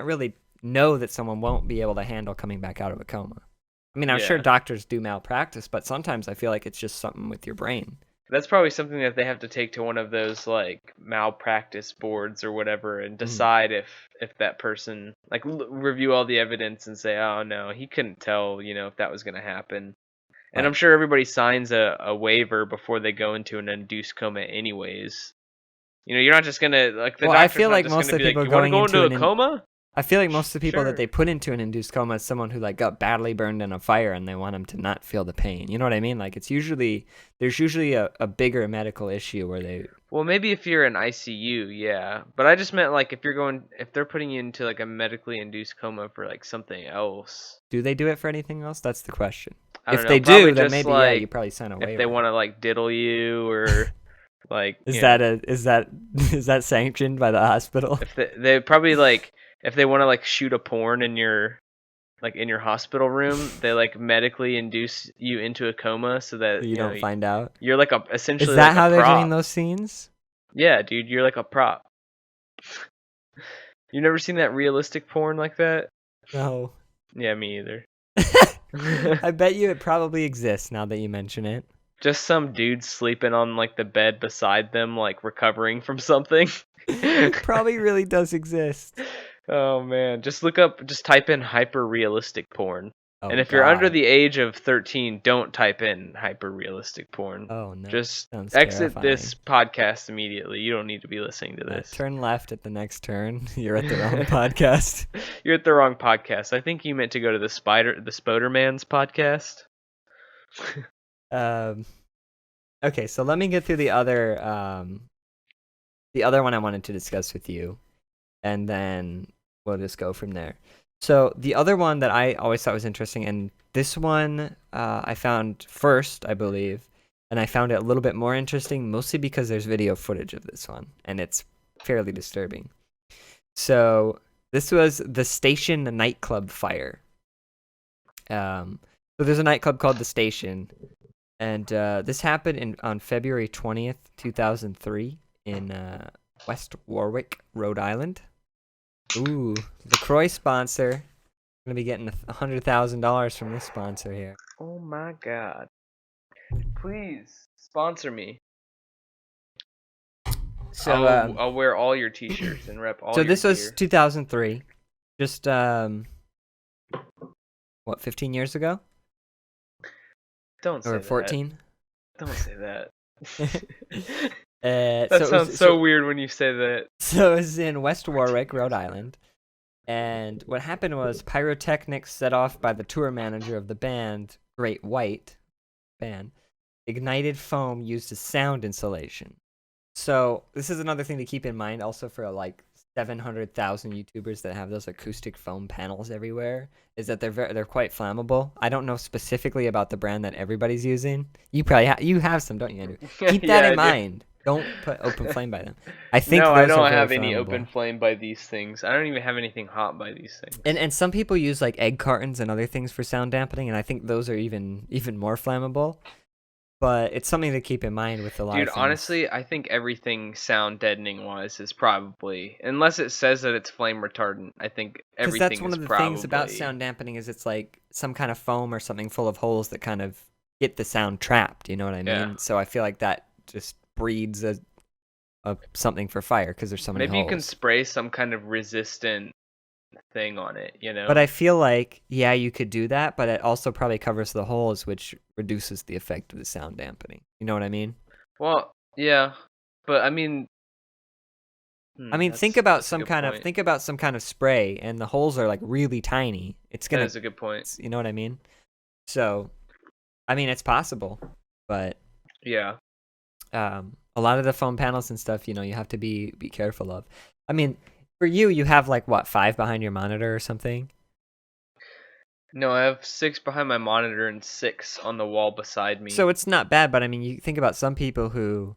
really know that someone won't be able to handle coming back out of a coma. I mean, I'm sure Yeah. doctors do malpractice, but sometimes I feel like it's just something with your brain. That's probably something that they have to take to one of those like malpractice boards or whatever and decide if that person like review all the evidence and say, oh no, he couldn't tell, if that was going to happen. And I'm Right. sure everybody signs a waiver before they go into an induced coma anyways. You're not just gonna like the Well, I doctor's feel not like just most gonna of the be like, people you want to going go into into a coma? I feel like most of the people that Sure. they put into an induced coma is someone who like got badly burned in a fire and they want them to not feel the pain. You know what I mean? Like there's usually a bigger medical issue where they. Well, maybe if you're in ICU, yeah. But I just meant like if they're putting you into like a medically induced coma for like something else. Do they do it for anything else? That's the question. I don't If know. they Probably do, then just maybe like you probably sign a if waiver. they want to like diddle you or like Is that sanctioned by the hospital? if they probably like if they want to like shoot a porn in your hospital room, they like medically induce you into a coma so that You don't find out. you're like Is essentially that like how a they're doing prop. those scenes? Yeah, dude, you're like a prop. You never seen that realistic porn like that? No. Yeah, me either. I bet you it probably exists now that you mention it. Just some dude sleeping on like the bed beside them, like recovering from something. It probably really does exist. Oh man, just type in hyper realistic porn. Oh, And if you're under God. the age of 13, don't type in hyper realistic porn. Oh, no. Just Sounds exit terrifying. this podcast immediately. You don't need to be listening to this. Turn left at the next turn. You're at the wrong podcast. You're at the wrong podcast. I think you meant to go to the Spoderman's podcast. Okay, so let me get through the other one I wanted to discuss with you, and then we'll just go from there. So the other one that I always thought was interesting, and this one I found first, I believe, and I found it a little bit more interesting, mostly because there's video footage of this one, and it's fairly disturbing. So this was the Station nightclub fire. So there's a nightclub called the Station, and this happened on February 20th, 2003 in West Warwick, Rhode Island. Ooh, the Croy sponsor. I'm going to be getting $100,000 from this sponsor here. Oh my god. Please sponsor me. So I'll wear all your t-shirts and rep all so your this was gear. 2003. Just 15 years ago? Don't say Or that. 14? Don't say that. That That sounds so weird when you say that. So it was in West Warwick, Rhode Island. And what happened was pyrotechnics set off by the tour manager of the band, Great White band, ignited foam used as sound insulation. So this is another thing to keep in mind also for like 700,000 YouTubers that have those acoustic foam panels everywhere, is that they're quite flammable. I don't know specifically about the brand that everybody's using. You probably you have some, don't you, Andrew? Keep that in mind. Don't put open flame by them. I think no, those I don't are very have any flammable. open flame by these things. I don't even have anything hot by these things. And some people use like egg cartons and other things for sound dampening, and I think those are even more flammable. But it's something to keep in mind with a lot of things. Dude, honestly, I think everything sound deadening wise is probably, unless it says that it's flame retardant, I think everything is probably. Because that's one of the things about sound dampening is it's like some kind of foam or something full of holes that kind of get the sound trapped, you know what I mean? Yeah. So I feel like that just breeds a something for fire because there's so many holes. Maybe you can spray some kind of resistant thing on it, you know? But I feel like, yeah, you could do that, but it also probably covers the holes, which reduces the effect of the sound dampening. You know what I mean? Well, yeah, but I mean, think about some kind of spray, and the holes are like really tiny. That is a good point. You know what I mean? So, I mean, it's possible, but yeah, a lot of the foam panels and stuff, you know, you have to be careful of. I mean, for you have like what, 5 behind your monitor or something? No, I have 6 behind my monitor and 6 on the wall beside me. So it's not bad, but I mean, you think about some people who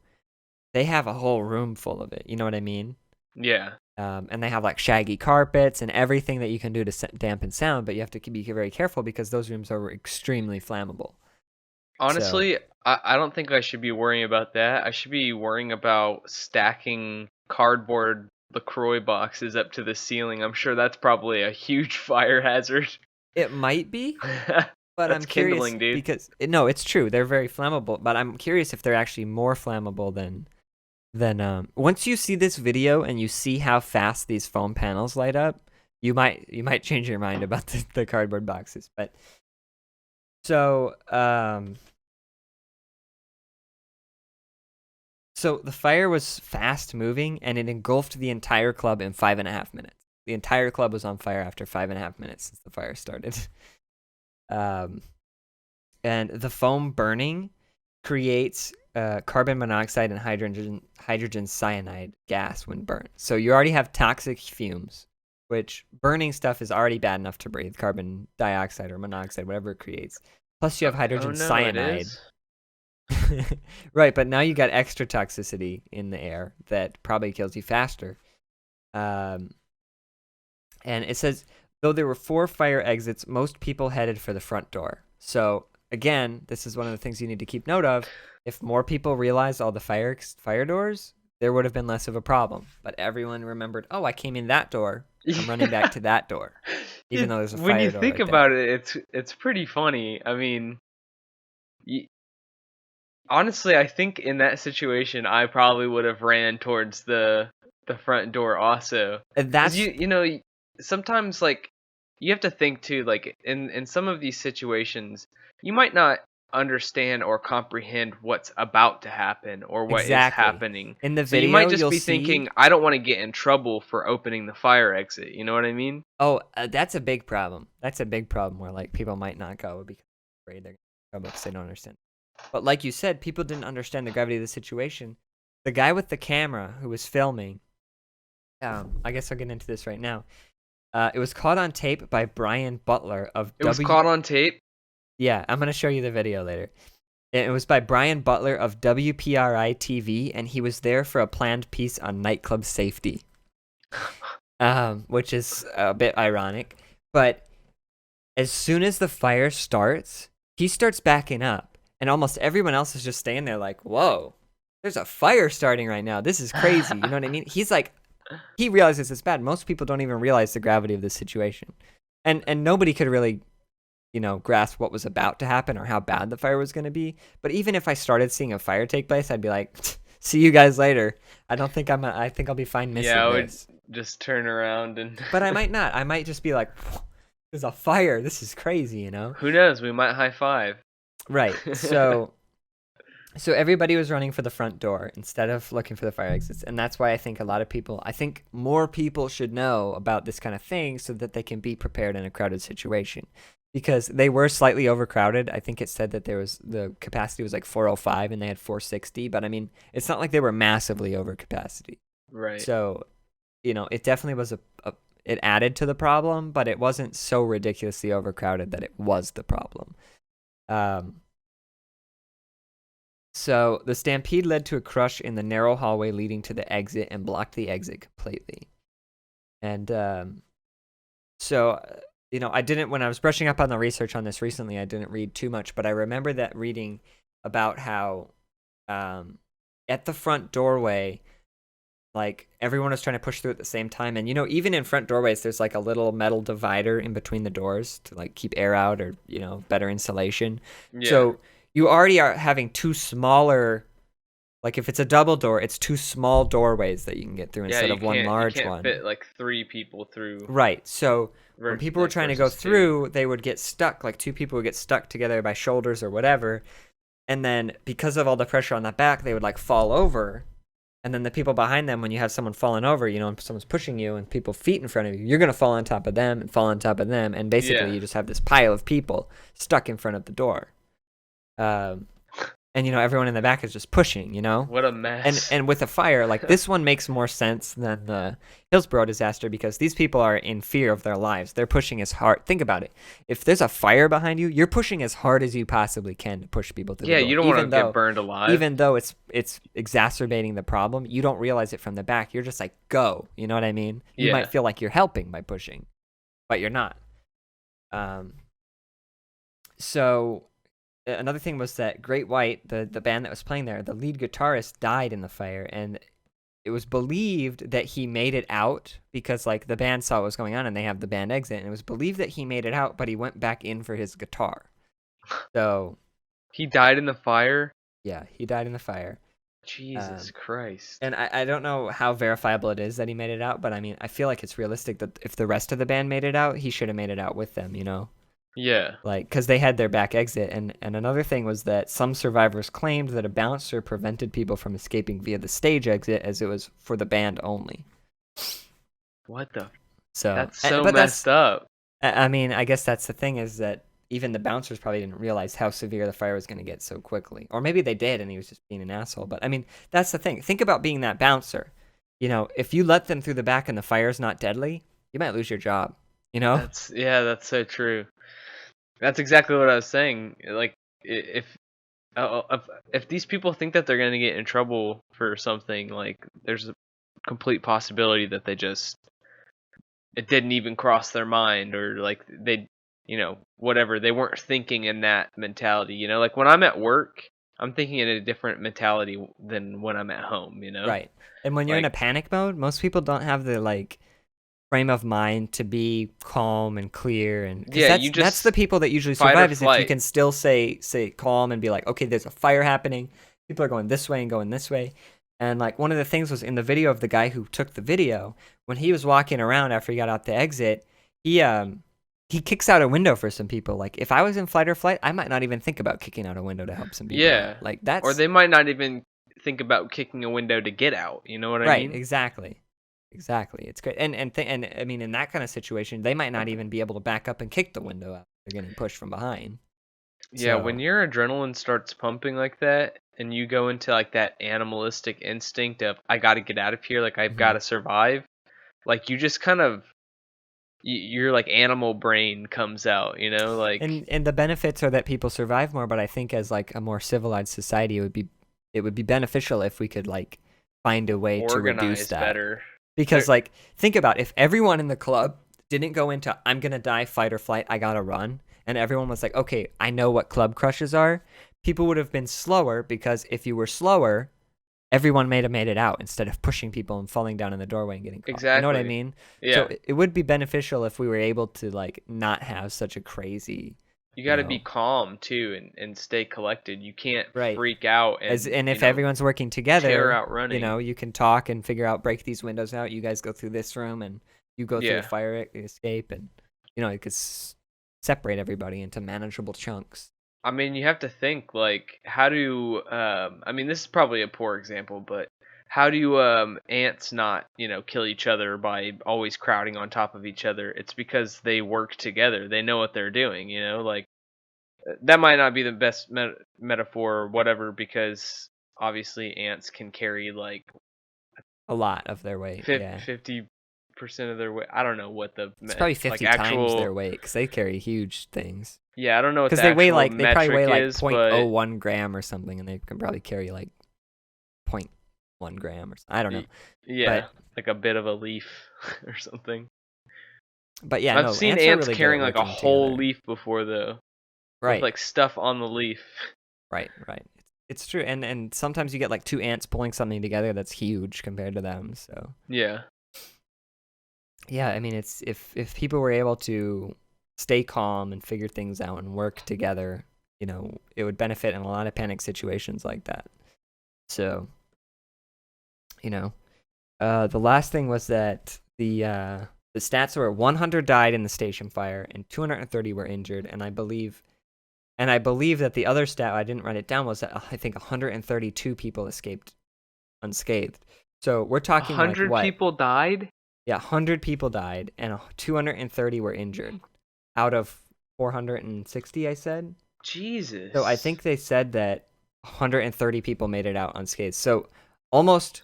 they have a whole room full of it. You know what I mean? Yeah. And they have like shaggy carpets and everything that you can do to dampen sound, but you have to be very careful because those rooms are extremely flammable. Honestly, I don't think I should be worrying about that. I should be worrying about stacking cardboard LaCroix boxes up to the ceiling. I'm sure that's probably a huge fire hazard. It might be, but I'm curious kindling, dude. Because no, it's true. They're very flammable, but I'm curious if they're actually more flammable than once you see this video and you see how fast these foam panels light up, you might change your mind about the cardboard boxes. But so so the fire was fast moving and it engulfed the entire club in 5.5 minutes. The entire club was on fire after 5.5 minutes since the fire started. And the foam burning creates carbon monoxide and hydrogen cyanide gas when burned. So you already have toxic fumes, which burning stuff is already bad enough to breathe, carbon dioxide or monoxide, whatever it creates. Plus you have hydrogen cyanide. Right, but now you got extra toxicity in the air that probably kills you faster. And it says, though there were 4 fire exits, most people headed for the front door. So again, this is one of the things you need to keep note of. If more people realized all the fire doors, there would have been less of a problem. But everyone remembered, oh, I came in that door. I'm running back to that door, even though there's a fire door. When you think about it, it's pretty funny. I mean, honestly, I think in that situation, I probably would have ran towards the front door also. And that's you know, sometimes like you have to think too, like in some of these situations, you might not understand or comprehend what's about to happen or what is happening. In the so video, you might just be thinking, I don't want to get in trouble for opening the fire exit. You know what I mean? Oh, that's a big problem. That's a big problem where like people might not go because they're afraid they're going to trouble because they don't understand. But like you said, people didn't understand the gravity of the situation. The guy with the camera who was filming, I guess I'll get into this right now. It was caught on tape by Brian Butler of It was caught on tape? Yeah, I'm going to show you the video later. It was by Brian Butler of WPRI TV, and he was there for a planned piece on nightclub safety, which is a bit ironic. But as soon as the fire starts, he starts backing up, and almost everyone else is just staying there like, whoa, there's a fire starting right now. This is crazy. You know what I mean? He's like, he realizes it's bad. Most people don't even realize the gravity of this situation. And nobody could really, you know, grasp what was about to happen or how bad the fire was going to be. But even if I started seeing a fire take place, I'd be like, see you guys later. I think I'll be fine missing I this. would just turn around and... But I might not. I might just be like, there's a fire. This is crazy, you know? Who knows? We might high five. Right. So So everybody was running for the front door instead of looking for the fire exits. And that's why I think I think more people should know about this kind of thing so that they can be prepared in a crowded situation. Because they were slightly overcrowded. I think it said that the capacity was like 405 and they had 460. But I mean, it's not like they were massively over capacity. Right. So, it definitely was it added to the problem, but it wasn't so ridiculously overcrowded that it was the problem. So the stampede led to a crush in the narrow hallway leading to the exit and blocked the exit completely. And I didn't, when I was brushing up on the research on this recently, I didn't read too much, but I remember that reading about how at the front doorway, like everyone was trying to push through at the same time. And, even in front doorways, there's like a little metal divider in between the doors to like keep air out or, better insulation. Yeah. So you already are having two smaller, like if it's a double door, it's two small doorways that you can get through instead of one large you can't one. fit like 3 people through. Right. So when people were trying to go through, they would get stuck, like 2 people would get stuck together by shoulders or whatever. And then because of all the pressure on the back, they would like fall over. And then the people behind them, when you have someone falling over, and someone's pushing you and people feet in front of you, you're going to fall on top of them and fall on top of them. And basically you just have this pile of people stuck in front of the door. And everyone in the back is just pushing, What a mess. And with a fire, like this one makes more sense than the Hillsborough disaster because these people are in fear of their lives. They're pushing as hard. Think about it. If there's a fire behind you, you're pushing as hard as you possibly can to push people through the door. You don't want to get burned alive. Even though it's exacerbating the problem, you don't realize it from the back. You're just like, go. You know what I mean? You might feel like you're helping by pushing, but you're not. So another thing was that Great White, the band that was playing there, the lead guitarist died in the fire, and it was believed that he made it out because like the band saw what was going on and they have the band exit, and it was believed that he made it out, but he went back in for his guitar. So he died in the fire? Yeah, he died in the fire. Jesus Christ. And I don't know how verifiable it is that he made it out, but I mean, I feel like it's realistic that if the rest of the band made it out, he should have made it out with them, Yeah. Like, because they had their back exit. And another thing was that some survivors claimed that a bouncer prevented people from escaping via the stage exit as it was for the band only. What the? So that's so messed up. I mean, I guess that's the thing is that even the bouncers probably didn't realize how severe the fire was going to get so quickly. Or maybe they did and he was just being an asshole. But I mean, that's the thing. Think about being that bouncer. If you let them through the back and the fire's not deadly, you might lose your job, That's so true. That's exactly what I was saying. Like, if these people think that they're going to get in trouble for something, like, there's a complete possibility that it didn't even cross their mind, or like they, whatever, they weren't thinking in that mentality. Like when I'm at work, I'm thinking in a different mentality than when I'm at home. Right. And when you're in a panic mode, most people don't have the like frame of mind to be calm and clear, and that's the people that usually survive is if you can still say calm and be like, okay, there's a fire happening, people are going this way and going this way. And like one of the things was in the video of the guy who took the video, when he was walking around after he got out the exit, he kicks out a window for some people. Like if I was in fight or flight, I might not even think about kicking out a window to help some people out. Like that's, or they might not even think about kicking a window to get out, you know what I mean? Right, exactly. It's great. And I mean, in that kind of situation, they might not even be able to back up and kick the window out. They're getting pushed from behind. Yeah, when your adrenaline starts pumping like that and you go into like that animalistic instinct of I got to get out of here, like I've got to survive, like you just kind of your like animal brain comes out, like and the benefits are that people survive more, but I think as like a more civilized society it would be beneficial if we could like find a way to reduce that better. Because like think about if everyone in the club didn't go into I'm gonna die, fight or flight, I gotta run, and everyone was like, okay, I know what club crushes are, people would have been slower, because if you were slower, everyone may have made it out instead of pushing people and falling down in the doorway and getting caught. Exactly. You know what I mean? Yeah. So it would be beneficial if we were able to like not have such a crazy. You got to be calm too and stay collected. You can't freak out. And if everyone's working together, tear out running. You can talk and figure out, break these windows out. You guys go through this room and you go through the fire escape, and it could separate everybody into manageable chunks. I mean, you have to think like, how do I mean, this is probably a poor example, but how do ants not, kill each other by always crowding on top of each other? It's because they work together. They know what they're doing, like that might not be the best metaphor or whatever, because obviously ants can carry like A lot of their weight, yeah. 50% of their weight. I don't know what the It's probably like 50 times their actual. weight because they carry huge things. Yeah, I don't know what Because the they weigh actual they probably weigh metric like is, but 0.01 gram or something, and they can probably carry like 0.1 gram or something. I don't know. Yeah, But like a bit of a leaf or something. yeah, I've no, seen ants are ants really good at carrying like a working whole together. leaf before though, with Right, like stuff on the leaf. right. It's true, and sometimes you get like two ants pulling something together that's huge compared to them. So Yeah. yeah, I mean, it's if people were able to stay calm and figure things out and work together, it would benefit in a lot of panic situations like that. So, the last thing was that the stats were 100 died in the station fire and 230 were injured, and I believe that the other stat, I didn't write it down, was that I think 132 people escaped unscathed. So we're A talking like hundred what? people died? Yeah, 100 people died and 230 were injured out of 460, I said. So I Jesus. think they said that 130 people made it out unscathed. So almost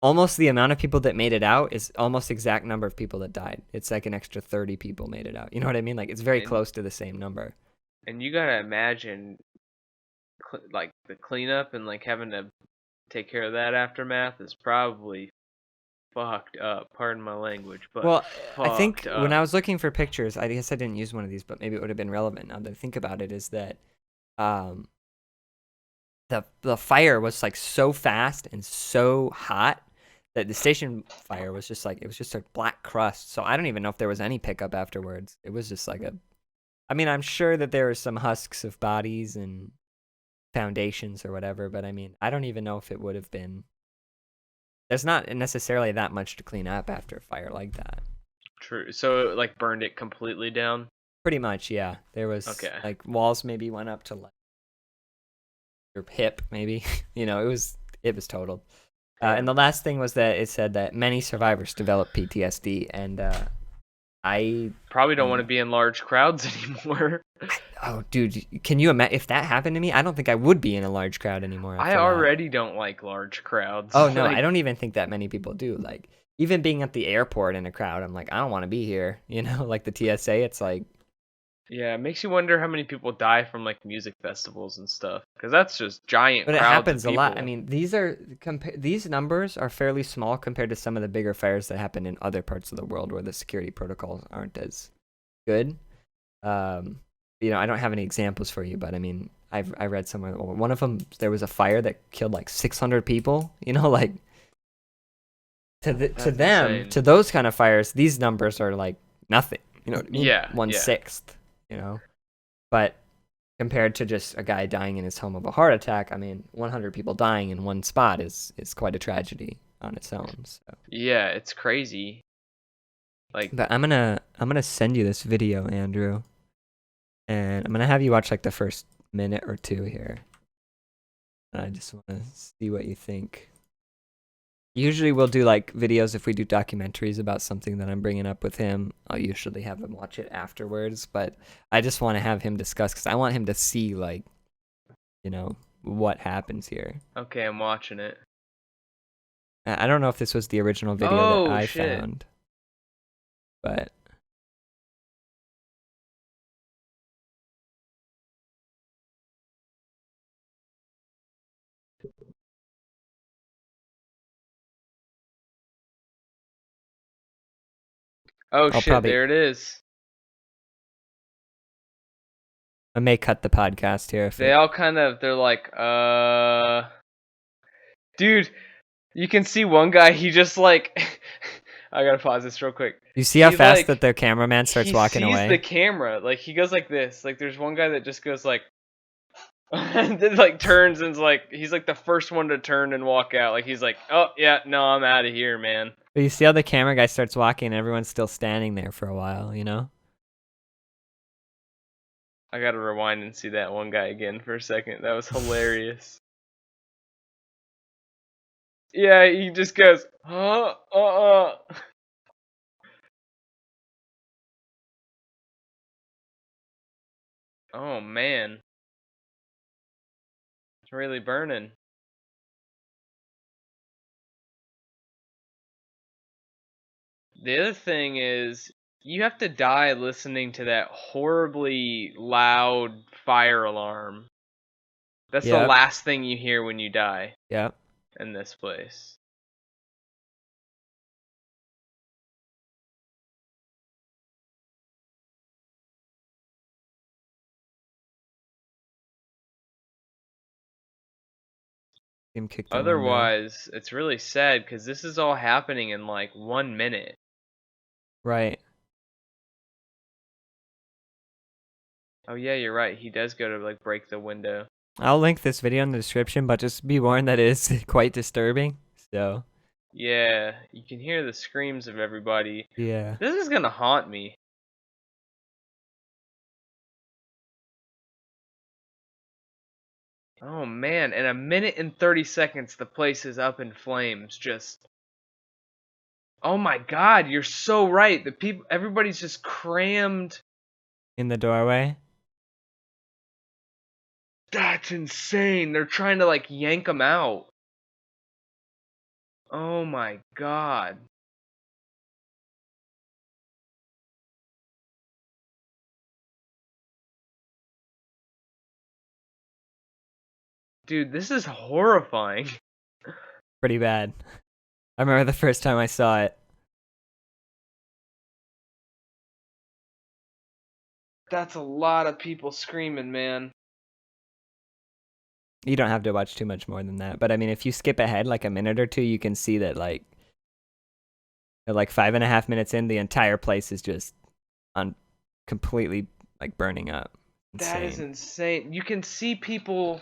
the amount of people that made it out is almost the exact number of people that died. It's like an extra 30 people made it out. You know what I mean? Like it's very And close to the same number. you gotta imagine like the cleanup and like having to take care of that aftermath is probably fucked up. Pardon my language, but Well, I fucked think when up. I was looking for pictures, I guess I didn't use one of these, but maybe it would have been relevant now that I think about it, is that um, the fire was like so fast and so hot that the station fire was just like, it was just a black crust. So I don't even know if there was any pickup afterwards. It was just like I mean, I'm sure that there were some husks of bodies and foundations or whatever, but I mean, I don't even know if it would have been. There's not necessarily that much to clean up after a fire like that. True. So it like burned it completely down. Pretty much, yeah. There was Okay. like walls maybe went up to like your hip, maybe. It was totaled. And the last thing was that it said that many survivors develop PTSD, and I Probably don't want to am. be in large crowds anymore. Oh, dude, can you imagine if that happened to me? I don't think I would be in a large crowd anymore I after that. already don't like large crowds. Oh no, I Like, don't even think that many people do. Like even being at the airport in a crowd, I'm like, I don't want to be here. Like the TSA, it's like, yeah, it makes you wonder how many people die from like music festivals and stuff, because that's just giant but it crowds of happens a lot. I people. mean, these numbers are fairly small compared to some of the bigger fires that happen in other parts of the world where the security protocols aren't as good. Um, I don't have any examples for you, but I mean, I read somewhere one of them, there was a fire that killed like 600 people. Like That's insane. to those kind of fires, these numbers are like nothing. You know what I mean? Yeah, One yeah. sixth. But compared to just a guy dying in his home of a heart attack, I mean, 100 people dying in one spot is quite a tragedy on its own. So. Yeah, it's crazy. Like, But I'm gonna send you this video, Andrew, and I'm gonna have you watch like the first minute or two here. I just want to see what you think. Usually we'll do like videos if we do documentaries about something that I'm bringing up with him. I'll usually have him watch it afterwards, but I just want to have him discuss because I want him to see like, what happens here. okay, I'm watching it. I don't know if this was the original video that I Shit. found, but Oh I'll shit, probably there it is. I may cut the podcast here if They it. all they're like, dude, you can see one guy, he just like, I gotta pause this real quick. You see how He fast like, that the cameraman starts he walking sees the away? camera, like he goes like this. Like there's one guy that just goes like, and then like turns and's like, he's like the first one to turn and walk out. Like he's like, oh yeah, no, I'm out of here, man. But you see how the camera guy starts walking and everyone's still standing there for a while, I gotta rewind and see that one guy again for a second. That was hilarious. Yeah, he just goes, huh? Oh man, it's really burning. The other thing is, you have to die listening to that horribly loud fire alarm. That's the Yep. last thing you hear when you die Yep. in this place. Him kick the window. Otherwise, it's really sad because this is all happening in like 1 minute. Right. Oh yeah, you're right. He does go to like break the window. I'll link this video in the description, but just be warned that it is quite disturbing. So, Yeah, you can hear the screams of everybody. yeah. This is gonna haunt me. Oh man, in 1 minute and 30 seconds, the place is up in flames. Just, oh my god, you're so right. Everybody's just crammed. In the doorway. That's insane. They're trying to like yank them out. Oh my god. Dude, this is horrifying. Pretty bad. I remember the first time I saw it. That's a lot of people screaming, man. You don't have to watch too much more than that. But I mean, if you skip ahead like a minute or two, you can see that like at like 5.5 minutes in, the entire place is just on completely like burning up. Insane. That is insane. You can see people.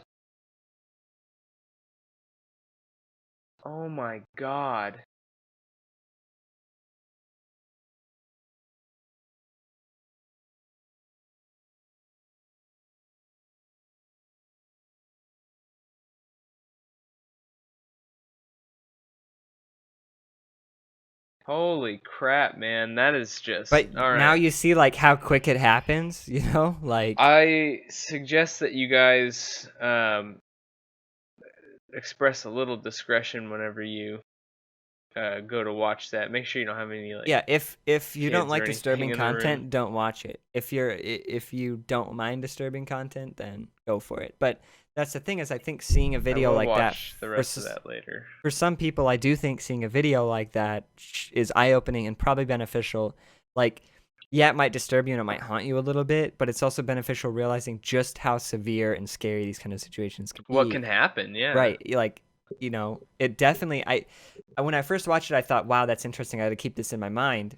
Oh my god. Holy crap, man. That is just But all now right. you see like how quick it happens, you know? Like I suggest that you guys express a little discretion whenever you go to watch that. Make sure you don't have any like yeah, if you don't kids or like anything disturbing in the room. content, don't watch it. If you don't mind disturbing content, then go for it. But that's the thing is I think seeing a I video will like that watch the rest of that later. for some people, I do think seeing a video like that is eye-opening and probably beneficial. Like, yeah, it might disturb you and it might haunt you a little bit, but it's also beneficial realizing just how severe and scary these kind of situations can be. What can happen? Yeah. Right. Like, you know, it definitely, when I first watched it, I thought, wow, that's interesting. I had to keep this in my mind.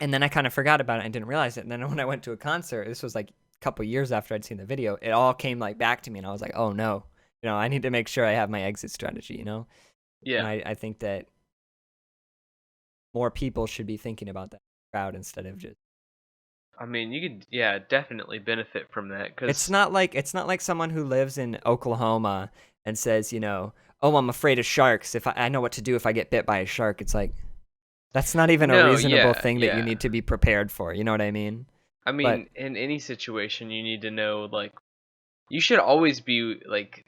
And then I kind of forgot about it and didn't realize it. And then when I went to a concert, this was like a couple years after I'd seen the video, it all came like back to me and I was like, oh no. You know, I need to make sure I have my exit strategy, you know? Yeah. And I think that more people should be thinking about that crowd instead of just. I mean, you could, yeah, definitely benefit from that because It's not like someone who lives in Oklahoma and says, you know, oh, I'm afraid of sharks. If I know what to do if I get bit by a shark, it's like that's not even a reasonable thing that you need to be prepared for. You know what I mean? I mean, in any situation, you need to know like you should always be like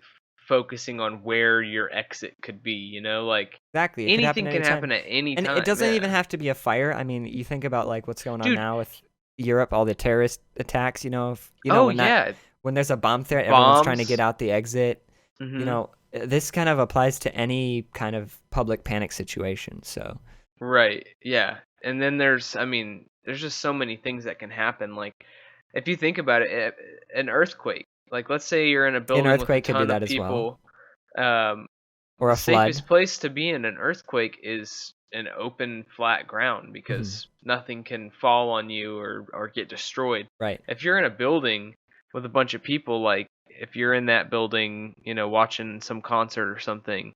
focusing on where your exit could be. You know, like Exactly. It anything could can happen happen at any and time. it doesn't yeah. even have to be a fire. I mean, you think about like what's going on Dude. now with Europe, all the terrorist attacks. You know, when there's a bomb threat, everyone's trying to get out the exit. Mm-hmm. You know, this kind of applies to any kind of public panic situation. So. Right. Yeah. And then there's just so many things that can happen. Like, if you think about it, an earthquake. Like, let's say you're in a building with a earthquake could do ton that of as well. people. Or the a flood. safest place to be in an earthquake is an open, flat ground because nothing can fall on you or get destroyed. Right. If you're in a building with a bunch of people, like if you're in that building, you know, watching some concert or something,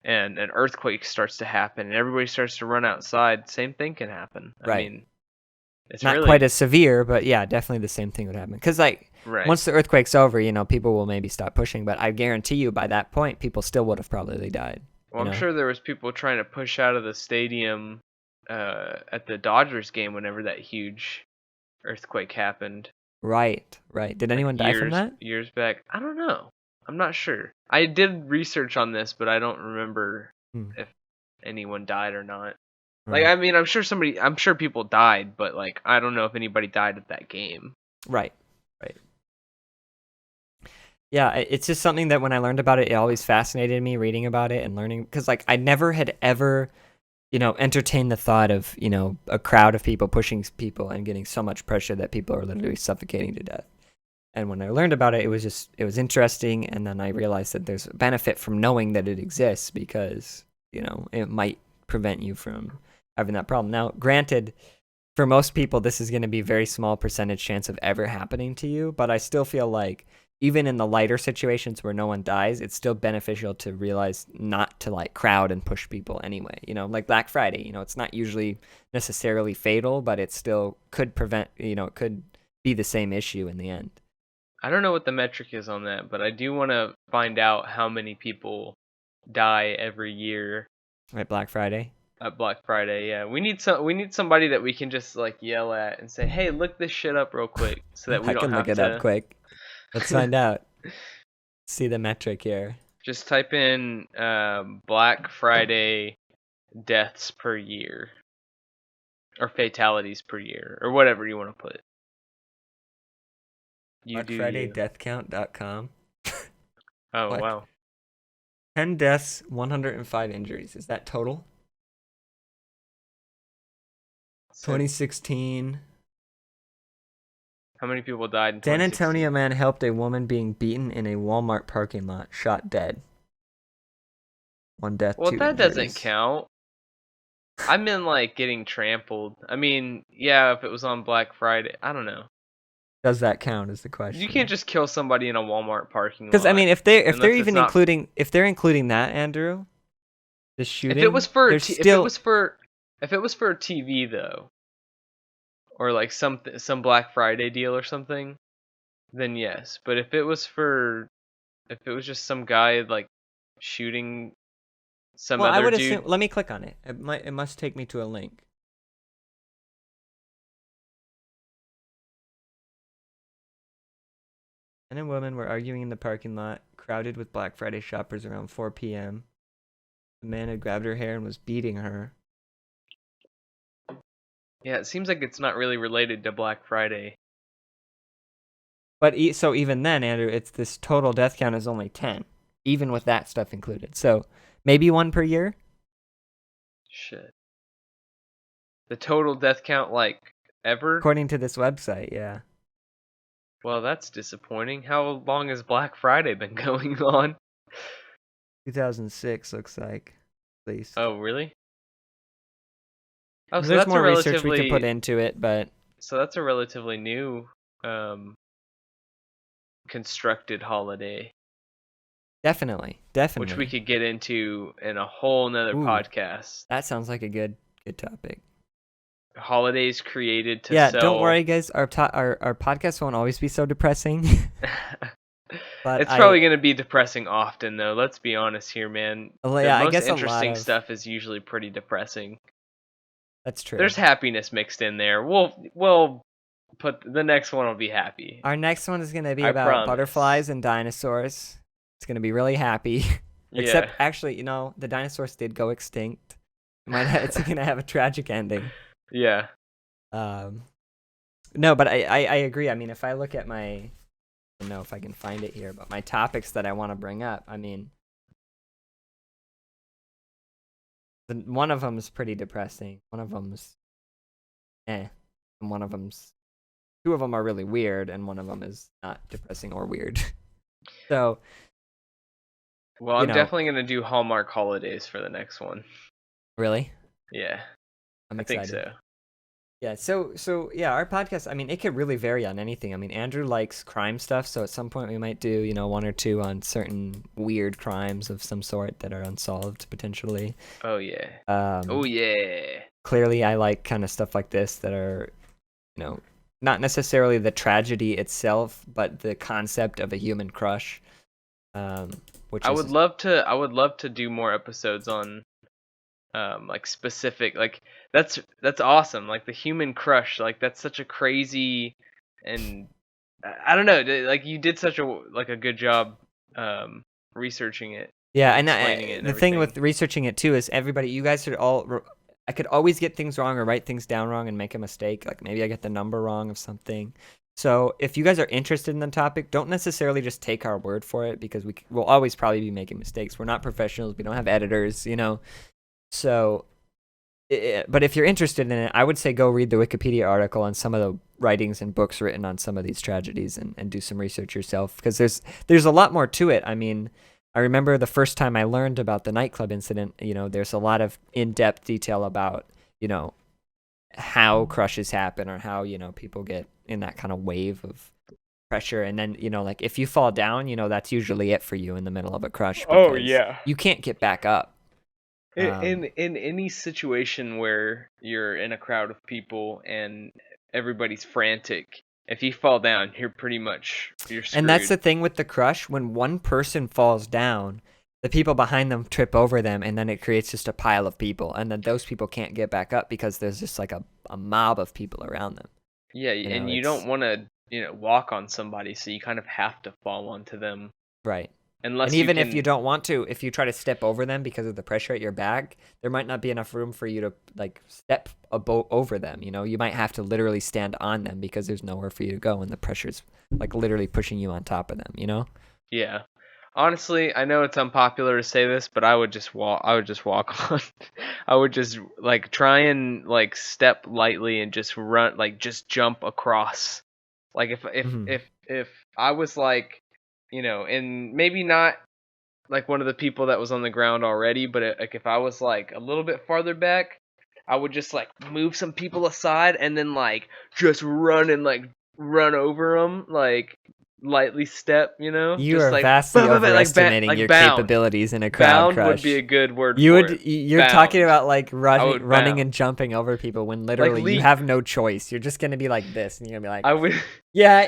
and an earthquake starts to happen and everybody starts to run outside, same thing can happen. Right. I mean, It's Not really quite as severe, but yeah, definitely the same thing would happen. Because like right. once the earthquake's over, people will maybe stop pushing, but I guarantee you by that point, people still would have probably died. Well, I'm sure there was people trying to push out of the stadium at the Dodgers game whenever that huge earthquake happened. Right. Did anyone die from that? Years back. I don't know. I'm not sure. I did research on this, but I don't remember if anyone died or not. Like, Right. I mean, I'm sure people died, but like, I don't know if anybody died at that game. Right. Yeah, it's just something that when I learned about it, it always fascinated me reading about it and learning, because like I never had ever, entertained the thought of, a crowd of people pushing people and getting so much pressure that people are literally suffocating to death. And when I learned about it, it was interesting, and then I realized that there's a benefit from knowing that it exists, because, it might prevent you from having that problem. Now, granted, for most people, this is going to be a very small percentage chance of ever happening to you, but I still feel like even in the lighter situations where no one dies, it's still beneficial to realize not to like crowd and push people anyway. Like Black Friday, it's not usually necessarily fatal, but it still could prevent, it could be the same issue in the end. I don't know what the metric is on that, but I do want to find out how many people die every year Right, Black Friday. At Black Friday, yeah. We need somebody that we can just like yell at and say, "Hey, look this shit up real quick," so that we don't have to. I can look it up quick. Let's find out. See the metric here. Just type in Black Friday deaths per year, or fatalities per year, or whatever you want to put. BlackFridayDeathCount.com. Oh, What? wow. 10 deaths, 105 injuries. Is that total? 2016. How many people died in San 2016? Antonio man helped a woman being beaten in a Walmart parking lot, shot dead. 1 death, 2 injuries. Well, that doesn't count. I meant like getting trampled. I mean, yeah, if it was on Black Friday, I don't know. Does that count is the question. You can't just kill somebody in a Walmart parking lot. Because I mean, if they're even including that, Andrew, the shooting. If it was for if it was for TV though, or like some Black Friday deal or something, then yes. But if it was just some guy like shooting some other dude. I would assume. Let me click on it. It must take me to a link. Men and women were arguing in the parking lot, crowded with Black Friday shoppers around 4 p.m. The man had grabbed her hair and was beating her. Yeah, it seems like it's not really related to Black Friday. But so even then, Andrew, it's this total death count is only 10, even with that stuff included. So maybe 1 per year? Shit. The total death count, like, ever? According to this website, yeah. Well, that's disappointing. How long has Black Friday been going on? 2006 looks like, at least. Oh, really? Oh, so there's that's more research we could put into it, but so that's a relatively new constructed holiday. Definitely. Which we could get into in a whole nother podcast. That sounds like a good topic. Holidays created to sell. Don't worry, guys. Our podcast won't always be so depressing. But it's probably going to be depressing often, though. Let's be honest here, man. Yeah, I guess interesting stuff is usually pretty depressing. That's true. There's happiness mixed in there. We'll put the next one will be happy. Our next one is going to be about butterflies and dinosaurs. It's going to be really happy. Except, actually, the dinosaurs did go extinct. It's going to have a tragic ending. Yeah. No, but I agree. I mean, if I look at I don't know if I can find it here, but my topics that I want to bring up, I mean, one of them is pretty depressing. One of them's and one of them's, 2 of them are really weird, and one of them is not depressing or weird. So, well, I'm definitely gonna do Hallmark holidays for the next one. Really? Yeah. I'm excited. I think so. Yeah, so yeah, our podcast, I mean, it could really vary on anything. I mean, Andrew likes crime stuff, so at some point we might do, 1 or 2 on certain weird crimes of some sort that are unsolved, potentially. Oh, yeah. Clearly, I like kind of stuff like this that are not necessarily the tragedy itself, but the concept of a human crush. Which I is would love to do more episodes on like specific, like that's awesome. Like the human crush, like that's such a crazy, and I don't know, like you did such a good job researching it yeah, and and explaining it and the thing everything. with researching it too is everybody, you guys should all. I could always get things wrong or write things down wrong and make a mistake. Like maybe I get the number wrong of something. So if you guys are interested in the topic, don't necessarily just take our word for it because we'll always probably be making mistakes. We're not professionals. We don't have editors, So, but if you're interested in it, I would say go read the Wikipedia article on some of the writings and books written on some of these tragedies and do some research yourself because there's a lot more to it. I mean, I remember the first time I learned about the nightclub incident, there's a lot of in-depth detail about, how crushes happen or how, people get in that kind of wave of pressure. And then, like if you fall down, that's usually it for you in the middle of a crush Oh because yeah. you can't get back up. In any situation where you're in a crowd of people and everybody's frantic, if you fall down, you're screwed. And that's the thing with the crush. When one person falls down, the people behind them trip over them, and then it creates just a pile of people. And then those people can't get back up because there's just like a mob of people around them. Yeah, and you don't want to, walk on somebody, so you kind of have to fall onto them. Right. Unless and even if you don't want to, if you try to step over them because of the pressure at your back, there might not be enough room for you to like step over them. You might have to literally stand on them because there's nowhere for you to go, and the pressure's like literally pushing you on top of them. Yeah. Honestly, I know it's unpopular to say this, but I would just walk. I would just walk on. I would just like try and like step lightly and just run, like just jump across. Like if I was like, and maybe not like one of the people that was on the ground already, but like if I was like a little bit farther back, I would just like move some people aside and then like just run and like run over them, like lightly step, You just are like vastly overestimating like your bound. capabilities in a crowd Bound crush. would be a good word You for would. it. You're Bound. talking about like running bound. and jumping over people when literally you leap. have no choice. You're just gonna be like this, and you're gonna be like, I would. yeah,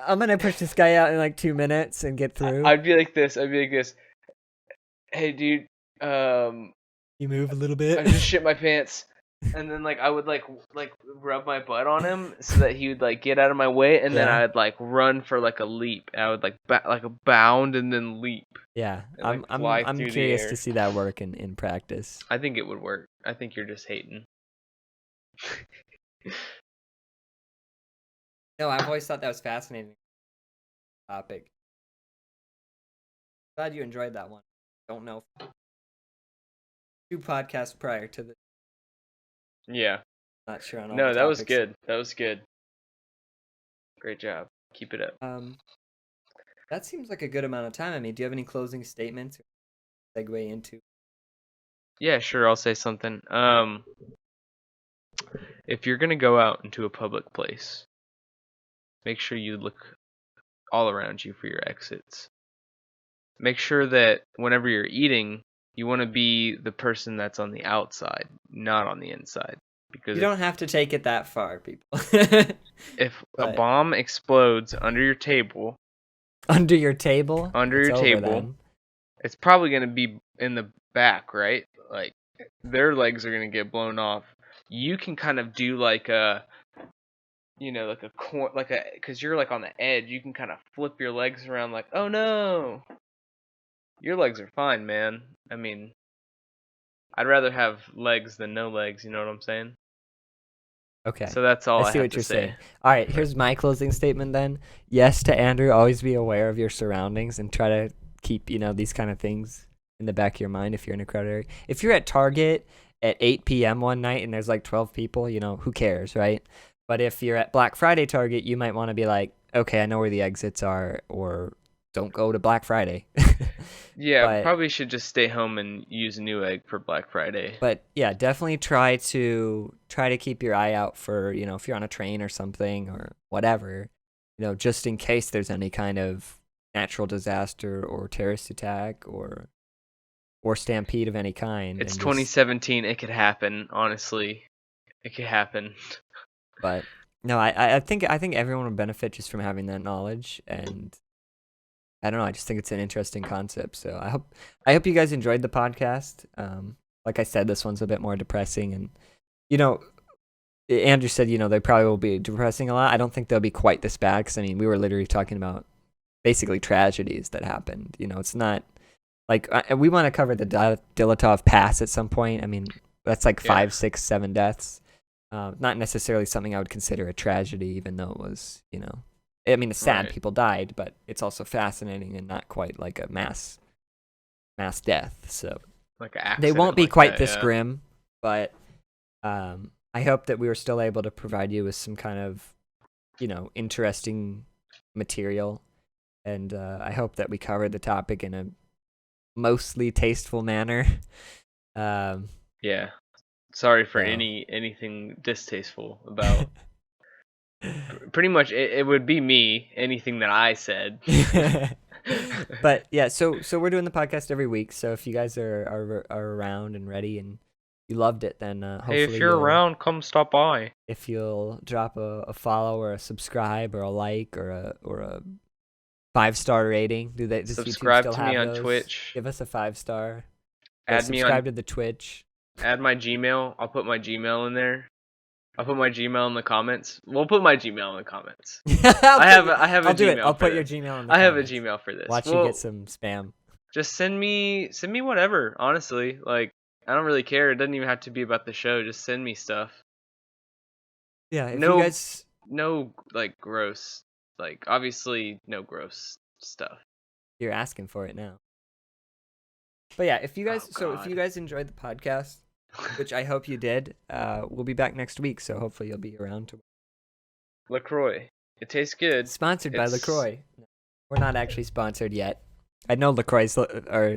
I'm gonna push this guy out in like 2 minutes and get through. I'd be like this. Hey, dude. You move a little bit. I just shit my pants. And then like I would like rub my butt on him so that he would like get out of my way, and then I'd like run for like a leap. I would like like a bound and then leap. Yeah, and, like, I'm curious to see that work in practice. I think it would work. I think you're just hating. No, I've always thought that was fascinating topic. Glad you enjoyed that one. Don't know. 2 podcasts prior to this. Yeah. Not sure on all No, the that was topics. good. That was good. Great job. Keep it up. That seems like a good amount of time. I mean, do you have any closing statements? Segue into. Yeah, sure. I'll say something. If you're gonna go out into a public place, make sure you look all around you for your exits. Make sure that whenever you're eating, you want to be the person that's on the outside, not on the inside. Because you don't have to take it that far, people. If a bomb explodes under your table, it's probably going to be in the back, right? Like their legs are going to get blown off. You can kind of do like a, because you're like on the edge, you can kind of flip your legs around like, oh no. Your legs are fine, man. I mean, I'd rather have legs than no legs, you know what I'm saying? Okay. So that's all I see have what to you're say. saying. All right, here's my closing statement then. Yes to Andrew, always be aware of your surroundings and try to keep, these kind of things in the back of your mind if you're in a crowded area. If you're at Target at 8 p.m. one night and there's like 12 people, who cares, right? But if you're at Black Friday Target, you might want to be like, okay, I know where the exits are, or don't go to Black Friday. Yeah, probably should just stay home and use Newegg for Black Friday. But yeah, definitely try to keep your eye out for, if you're on a train or something or whatever, just in case there's any kind of natural disaster or terrorist attack or stampede of any kind. It's 2017. It could happen, honestly. It could happen. But No, I think everyone would benefit just from having that knowledge, and I don't know. I just think it's an interesting concept. So I hope you guys enjoyed the podcast. Like I said, this one's a bit more depressing, and you know, Andrew said they probably will be depressing a lot. I don't think they'll be quite this bad because I mean we were literally talking about basically tragedies that happened. It's not like we want to cover the Dilatov Pass at some point. I mean that's like 5, 6, 7 deaths. Not necessarily something I would consider a tragedy, even though it was, I mean, it's sad people died, but it's also fascinating and not quite like a mass death. So like an they won't be like quite that, this grim, but I hope that we were still able to provide you with some kind of, interesting material, and I hope that we covered the topic in a mostly tasteful manner. Yeah. Sorry for anything distasteful about. Pretty much, it would be me. Anything that I said. But yeah, so we're doing the podcast every week. So if you guys are around and ready and you loved it, then hopefully if you're around, come stop by. If you'll drop a follow or a subscribe or a like or a 5-star rating. Does subscribe YouTube still to have me on those? Twitch. Give us a 5-star. Add me subscribe to the Twitch. Add my Gmail. I'll put my Gmail in there. I'll put my Gmail in the comments. We'll put my Gmail in the comments. I have a I'll Gmail. Do it. I'll put your Gmail in the comments. I have a Gmail for this. Watch you get some spam. Just send me whatever. Honestly, like I don't really care. It doesn't even have to be about the show. Just send me stuff. Yeah. If you guys no like gross, like obviously no gross stuff. You're asking for it now. But yeah, if you guys enjoyed the podcast, which I hope you did, we'll be back next week, so hopefully you'll be around to LaCroix. It tastes good. Sponsored by LaCroix. We're not actually sponsored yet. I know LaCroix's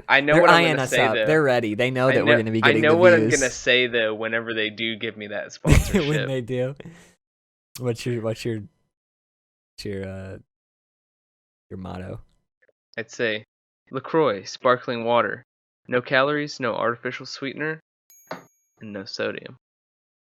I know what I'm going to say though. They're ready. They know that we're going to be getting I know the what views. I'm going to say though whenever they do give me that sponsorship. When they do. What's your motto? I'd say LaCroix sparkling water. No calories, no artificial sweetener, and no sodium.